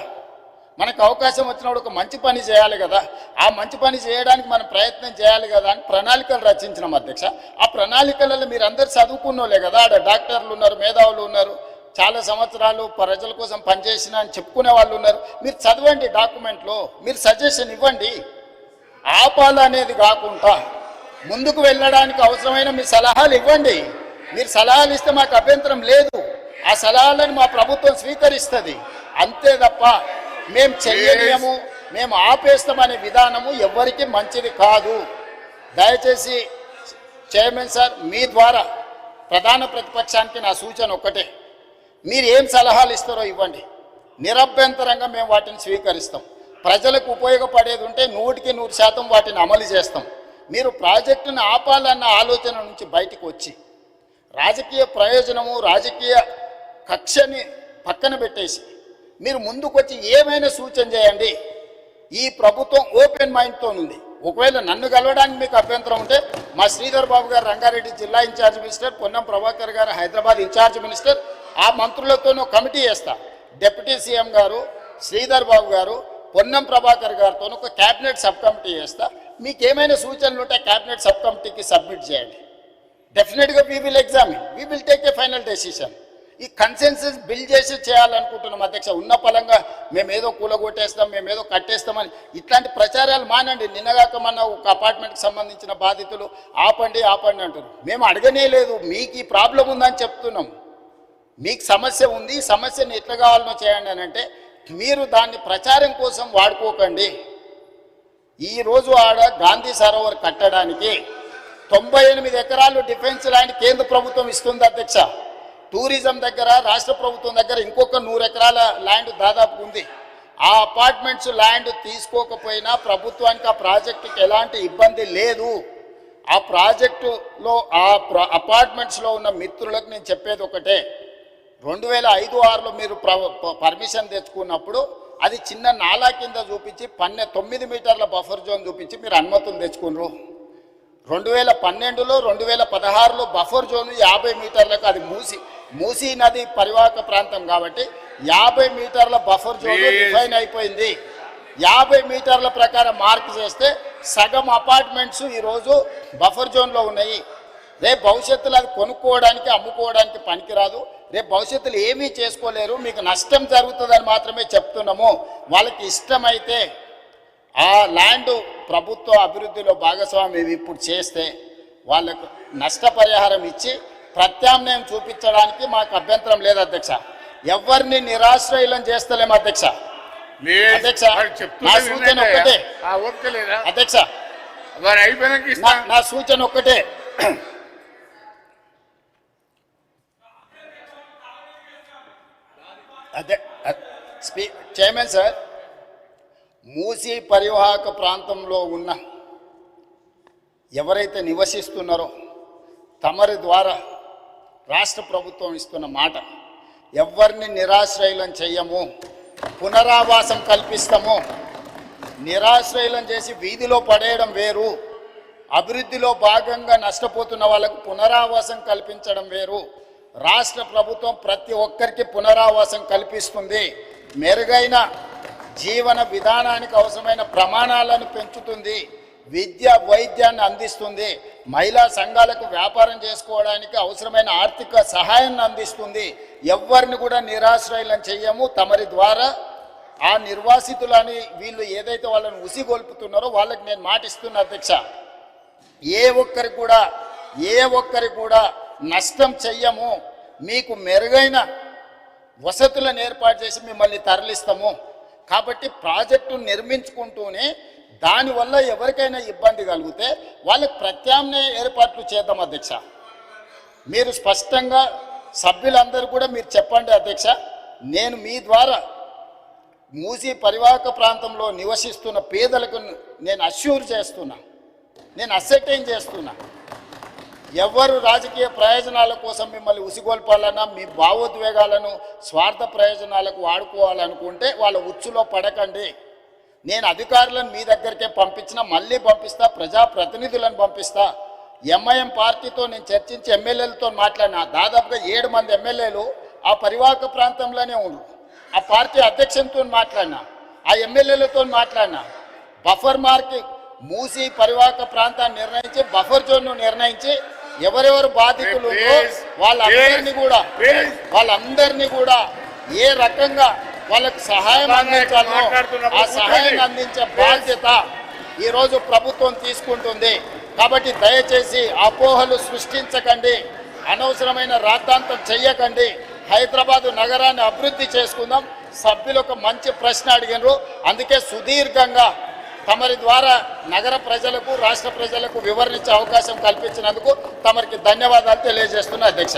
మనకు అవకాశం వచ్చినప్పుడు ఒక మంచి పని చేయాలి కదా, ఆ మంచి పని చేయడానికి మనం ప్రయత్నం చేయాలి కదా అని ప్రణాళికలు రచించినాం అధ్యక్ష. ఆ ప్రణాళికలలో మీరు అందరు చదువుకున్నోలే కదా, ఆడ డాక్టర్లు ఉన్నారు, మేధావులు ఉన్నారు, చాలా సంవత్సరాలు ప్రజల కోసం పనిచేసిన అని చెప్పుకునే వాళ్ళు ఉన్నారు. మీరు చదవండి, డాక్యుమెంట్లో మీరు సజెషన్ ఇవ్వండి. ఆపాలనేది కాకుండా ముందుకు వెళ్ళడానికి అవసరమైన మీ సలహాలు ఇవ్వండి. మీరు సలహాలు ఇస్తే మాకు అభ్యంతరం లేదు, ఆ సలహాలను మా ప్రభుత్వం స్వీకరిస్తుంది. అంతే తప్ప మేము చెయ్యలేము, మేము ఆపేస్తామనే విధానము ఎవరికి మంచిది కాదు. దయచేసి చైర్మన్ సార్, మీ ద్వారా ప్రధాన ప్రతిపక్షానికి నా సూచన ఒక్కటే, మీరు ఏం సలహాలు ఇస్తారో ఇవ్వండి, నిరభ్యంతరంగా మేము వాటిని స్వీకరిస్తాం. ప్రజలకు ఉపయోగపడేది ఉంటే 100% వాటిని అమలు చేస్తాం. మీరు ప్రాజెక్టును ఆపాలన్న ఆలోచన నుంచి బయటకు వచ్చి రాజకీయ ప్రయోజనము, రాజకీయ కక్షని పక్కన పెట్టేసి మీరు ముందుకొచ్చి ఏమైనా సూచన చేయండి. ఈ ప్రభుత్వం ఓపెన్ మైండ్తో ఉంది. ఒకవేళ నన్ను కలవడానికి మీకు అభ్యంతరం ఉంటే మా శ్రీధర్ బాబు గారు రంగారెడ్డి జిల్లా ఇన్ఛార్జ్ మినిస్టర్, పొన్నం ప్రభాకర్ గారు హైదరాబాద్ ఇన్ఛార్జ్ మినిస్టర్, ఆ మంత్రులతోనూ కమిటీ చేస్తా. డిప్యూటీ సీఎం గారు, శ్రీధర్ బాబు గారు, పొన్నం ప్రభాకర్ గారితో ఒక క్యాబినెట్ సబ్ కమిటీ చేస్తా. మీకు ఏమైనా సూచనలు ఉంటే క్యాబినెట్ సబ్ కమిటీకి సబ్మిట్ చేయండి. డెఫినెట్గా we will examine, we will take a final decision. ఈ కన్సెన్సస్ బిల్డ్ చేసి చేయాలనుకుంటున్నాం అధ్యక్ష. ఉన్న పలంగా మేమేదో కూలగొట్టేస్తాం, మేమేదో కట్టేస్తామని ఇట్లాంటి ప్రచారాలు మానండి. నిన్నగాక మన ఒక అపార్ట్మెంట్కి సంబంధించిన బాధితులు ఆపండి ఆపండి అంటారు. మేము అడగనే లేదు, మీకు ఈ ప్రాబ్లం ఉందని చెప్తున్నాం. మీకు సమస్య ఉంది, ఈ సమస్యను ఎట్లా కావాలనో చేయండి అని అంటే మీరు దాన్ని ప్రచారం కోసం వాడుకోకండి. ఈరోజు ఆడ గాంధీ సరోవర్ కట్టడానికి 98 ఎకరాలు డిఫెన్స్ ల్యాండ్ కేంద్ర ప్రభుత్వం ఇస్తుంది అధ్యక్ష. టూరిజం దగ్గర రాష్ట్ర ప్రభుత్వం దగ్గర ఇంకొక 100 ఎకరాల ల్యాండ్ దాదాపు ఉంది. ఆ అపార్ట్మెంట్స్ ల్యాండ్ తీసుకోకపోయినా ప్రభుత్వానికి ఆ ప్రాజెక్టుకి ఎలాంటి ఇబ్బంది లేదు. ఆ ప్రాజెక్టులో అపార్ట్మెంట్స్లో ఉన్న మిత్రులకు నేను చెప్పేది ఒకటే, 2005-06లో మీరు పర్మిషన్ తెచ్చుకున్నప్పుడు అది చిన్న నాలా కింద చూపించి 9 మీటర్ల బఫర్ జోన్ చూపించి మీరు అనుమతులు తెచ్చుకున్నారు. 2012లో 2016లో బఫర్ జోన్ 50 మీటర్లకు, అది మూసీ నది పరివాహక ప్రాంతం కాబట్టి 50 మీటర్ల బఫర్ జోన్ డిఫైన్ అయిపోయింది. 50 మీటర్ల ప్రకారం మార్క్ చేస్తే సగం అపార్ట్మెంట్స్ ఈరోజు బఫర్ జోన్లో ఉన్నాయి. రేపు భవిష్యత్తులో అది కొనుక్కోవడానికి అమ్ముకోవడానికి పనికిరాదు. రేపు భవిష్యత్తులో ఏమీ చేసుకోలేరు, మీకు నష్టం జరుగుతుందని మాత్రమే చెప్తున్నాము. వాళ్ళకి ఇష్టమైతే ఆ ల్యాండ్ ప్రభుత్వ అభివృద్ధిలో భాగస్వామ్యం ఇప్పుడు చేస్తే వాళ్ళకు నష్టపరిహారం ఇచ్చి ప్రత్యామ్నాయం చూపించడానికి మాకు అభ్యంతరం లేదు అధ్యక్ష. ఎవరిని నిరాశ్రయులను చేస్తలేము అధ్యక్ష. అధ్యక్ష నా సూచన ఒక్కటే అధ్యక్ష, నా సూచన ఒక్కటే. అదే చైర్మన్ సార్, మూసీ పరివాహక ప్రాంతంలో ఉన్న ఎవరైతే నివసిస్తున్నారో తమరి ద్వారా రాష్ట్ర ప్రభుత్వం ఇస్తున్న మాట, ఎవరిని నిరాశ్రయులను చెయ్యము, పునరావాసం కల్పిస్తాము. నిరాశ్రయులను చేసి వీధిలో పడేయడం వేరు, అభివృద్ధిలో భాగంగా నష్టపోతున్న వాళ్ళకు పునరావాసం కల్పించడం వేరు. రాష్ట్ర ప్రభుత్వం ప్రతి ఒక్కరికి పునరావాసం కల్పిస్తుంది, మెరుగైన జీవన విధానానికి అవసరమైన ప్రమాణాలను పెంచుతుంది, విద్య వైద్యాన్ని అందిస్తుంది, మహిళా సంఘాలకు వ్యాపారం చేసుకోవడానికి అవసరమైన ఆర్థిక సహాయాన్ని అందిస్తుంది. ఎవరిని కూడా నిరాశ్రయులను చెయ్యము. తమరి ద్వారా ఆ నిర్వాసితులని వీళ్ళు ఏదైతే వాళ్ళని ఉసిగొల్పుతున్నారో వాళ్ళకి నేను మాటిస్తున్నా అధ్యక్ష, ఏ ఒక్కరికి కూడా నష్టం చెయ్యము. మీకు మెరుగైన వసతులను ఏర్పాటు చేసి మిమ్మల్ని తరలిస్తాము. కాబట్టి ప్రాజెక్టు నిర్మించుకుంటూనే దానివల్ల ఎవరికైనా ఇబ్బంది కలిగితే వాళ్ళకి ప్రత్యామ్నాయ ఏర్పాట్లు చేద్దాం అధ్యక్ష. మీరు స్పష్టంగా సభ్యులందరూ కూడా మీరు చెప్పండి అధ్యక్ష. నేను మీ ద్వారా మూసీ పరివాహక ప్రాంతంలో నివసిస్తున్న పేదలకు నేను అష్యూర్ చేస్తున్నా, నేను అసెటైన్ చేస్తున్నా, ఎవరు రాజకీయ ప్రయోజనాల కోసం మిమ్మల్ని ఉసిగొల్పాలన్నా మీ భావోద్వేగాలను స్వార్థ ప్రయోజనాలకు వాడుకోవాలనుకుంటే వాళ్ళ ఉచ్చులో పడకండి. నేను అధికారులను మీ దగ్గరికే పంపించినా మళ్ళీ పంపిస్తా, ప్రజాప్రతినిధులను పంపిస్తా. ఎంఐఎం పార్టీతో నేను చర్చించి ఎమ్మెల్యేలతో మాట్లాడినా, దాదాపుగా 7 మంది ఎమ్మెల్యేలు ఆ పరివాహక ప్రాంతంలోనే ఉన్నారు. ఆ పార్టీ అధ్యక్షునితో మాట్లాడినా, ఆ ఎమ్మెల్యేలతో మాట్లాడినా, బఫర్ మార్క్ మూసీ పరివాహక ప్రాంతాన్ని నిర్ణయించి బఫర్ జోన్ను నిర్ణయించి ఎవరెవరు బాధితులు వాళ్ళందరినీ కూడా ఏ రకంగా వాళ్ళకు సహాయం అందించాలో ఆ సహాయాన్ని అందించే బాధ్యత ఈరోజు ప్రభుత్వం తీసుకుంటుంది. కాబట్టి దయచేసి అపోహలు సృష్టించకండి, అనవసరమైన రాద్ధాంతం చెయ్యకండి. హైదరాబాదు నగరాన్ని అభివృద్ధి చేసుకుందాం. సభ్యులు ఒక మంచి ప్రశ్న అడిగినారు, అందుకే సుదీర్ఘంగా తమరి ద్వారా నగర ప్రజలకు రాష్ట్ర ప్రజలకు వివరించే అవకాశం కల్పించినందుకు తమరికి ధన్యవాదాలు తెలియజేస్తున్నా అధ్యక్ష.